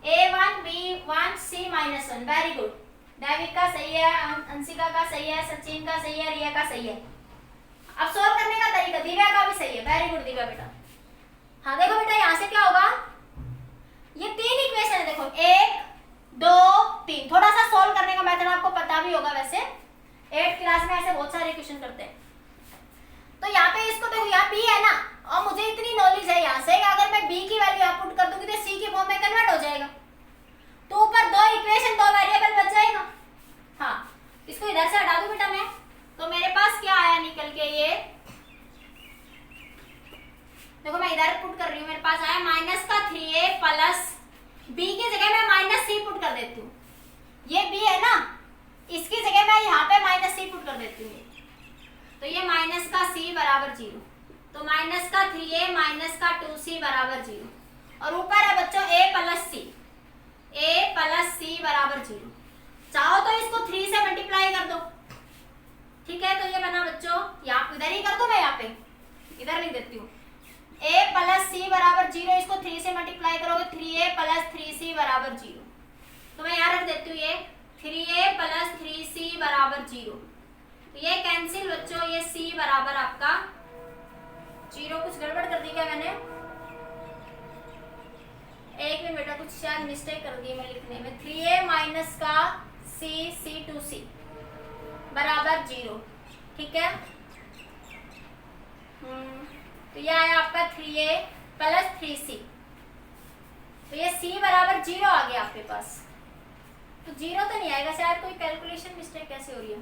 a1 b1 c minus 1, very good. दैविक का सही है, अंशिका का सही है, सचिन का सही है, रिया का सही है। अब सॉल्व करने का तरीका दिव्या का भी सही है, वेरी गुड दिव्या बेटा। हाँ देखो बेटा यहाँ से क्या होगा, ये तीन इक्वेशन है, देखो 1 2 3। थोड़ा सा सॉल्व करने का मेथड आपको पता भी होगा, वैसे 8th क्लास में ऐसे बहुत सारे इक्वेशन करते हैं। तो यहाँ पे इसको देखो, यहाँ b है ना, और मुझे इतनी नॉलेज है यहाँ से कि अगर मैं b की वैल्यू यहाँ पुट कर दूंगी तो c की फॉर्म में कन्वर्ट हो जाएगा, तो ऊपर दो इक्वेशन दो वेरिएबल बच जाएगा। हाँ, इसको इधर से हटा दूं बेटा मैं, तो मेरे पास क्या आया निकल के? ये देखो मैं इधर पुट कर रही हूँ, मेरे पास आया माइनस का 3a प्लस b की जगह मैं माइनस c पुट कर देती हूँ। ये b है ना, इसकी जगह मैं यहाँ पे माइनस c पुट कर देती हूँ, तो ये माइनस का c बराबर 0, तो माइनस का 3a माइनस का 2c बराबर 0, और ऊपर है बच्चों a प्लस c बराबर 0। चाहो तो इसको 3 से मल्टीप्लाई कर दो। ठीक है, तो ये बना बच्चों, यहाँ इधर ही कर दो, मैं यहाँ पे इधर लिख देती हूँ a प्लस c बराबर 0, इसको 3 से मल्टीप्लाई करोगे 3a प्लस 3c बराबर 0, तो मैं यहाँ रख देती हूँ ये 3a प्लस 3c बराबर 0, तो ये कैंसिल बच्चों, ये c बराबर आपका 0। कुछ गड़बड़ कर दी क्या मैंने? एक मिनट बेटा, कुछ शायद मिस्टेक कर दी मैं लिखने में। 3a माइनस का c2c बराबर 0। ठीक है, तो ये आया आपका 3a प्लस 3c, तो ये c बराबर 0 आ गया आपके पास। तो 0 तो नहीं आएगा, शायद कोई कैलकुलेशन मिस्टेक कैसे हो रही है।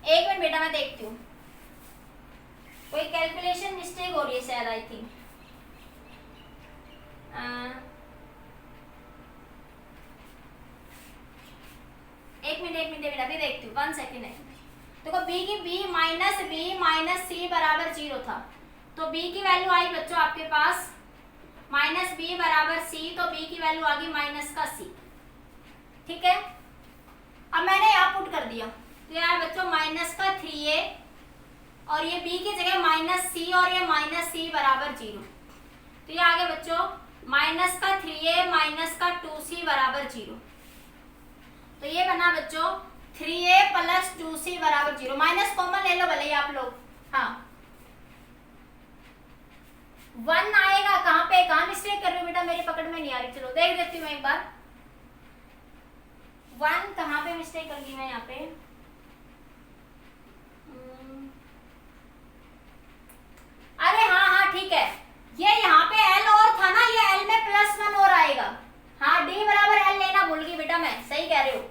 एक मिनट बेटा मैं देखती हूँ, कोई कैलकुलेशन मिस्टेक हो रही है शायद, आई थिंक। एक मिनट बेटा, अभी देखती हूँ, 1 सेकेंड है। देखो b माइनस c बराबर 0 था, तो b की वैल्यू आई बच्चों आपके पास माइनस b बराबर c, तो b की वैल्यू आ गई माइनस का c। ठीक है, अब मैंने यहाँ पुट कर दिया, तो यार बच्चों माइनस का 3a, और ये b की जगह माइनस c, और ये माइनस c बराबर 0, तो ये आगे बच्चों माइनस का 3a माइनस का 2c बराबर 0, तो ये बना बच्चों 3a प्लस 2c बराबर 0। माइनस कॉमन ले लो भले ही आप लोग। हाँ, 1 आएगा कहाँ पे, कहाँ मिस्टेक कर रही हो बेटा, मेरी पकड़ में नहीं आ रही, चलो देख देती हूँ मैं एक बार। 1 कहाँ पे मिस्टेक कर दी मैं यहाँ पे, अरे हाँ हाँ ठीक है, ये यहाँ पे L और था ना, ये L में +1 और आएगा। हाँ D बराबर L लेना भूल गई बेटा मैं, सही कह रहे हो,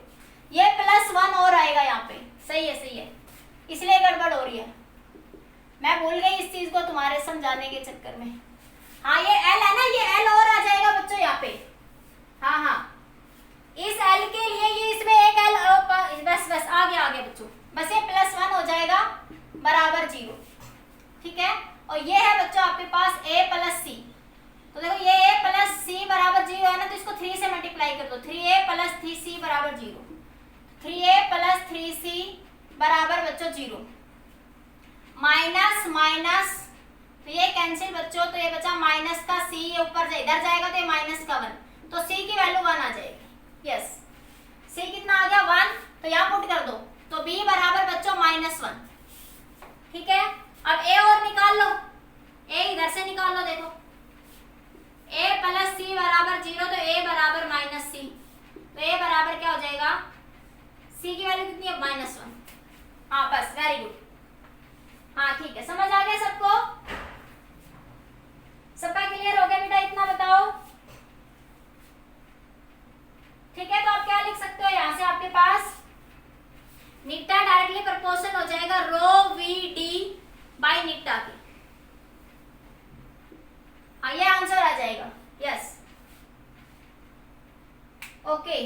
ये +1 और आएगा यहाँ पे, सही है, इसलिए गड़बड़ हो रही है, मैं भूल गई इस चीज को तुम्हारे समझाने के चक्कर में। हाँ ये L है ना, ये L और आ जाएगा बच्चों यहाँ पे, हाँ इस L के लिए ये इसमें एक L बस आगे बच्चों, बस ये +1 हो जाएगा बराबर 0, ठीक है। और ये है बच्चों आपके पास A + C, तो देखो ये A + C बराबर 0 है ना, तो इसको 3 से मल्टीप्लाई कर दो, 3A + 3C बराबर 0, 3A + 3C बराबर बच्चों 0, माइनस माइनस तो ये कैंसिल बच्चों, तो ये बचा माइनस का C, ये ऊपर से इधर जाएगा तो ये माइनस का 1, तो C की वैल्यू 1 आ जाएगी, यस C कितना आ गया 1, तो यहाँ पुट कर दो, तो B बराबर बच्चों -1, ठीक है। अब A और निकाल लो, A इधर से निकाल लो, देखो A + C बराबर 0, तो A बराबर -C, तो A बराबर क्या हो जाएगा, C की वैल्यू कितनी है -1, हाँ बस वेरी गुड, हाँ ठीक है, समझ आ गया सबको, सबका क्लियर हो गया बेटा, इतना बताओ, ठीक है। तो आप क्या लिख सकते हो, यहाँ से आपके पास नीटा डायरेक्टली प्रोपोर्शनल हो जाएगा ρVD बाय नीटा के, हाँ ये आंसर आ जाएगा, यस ओके।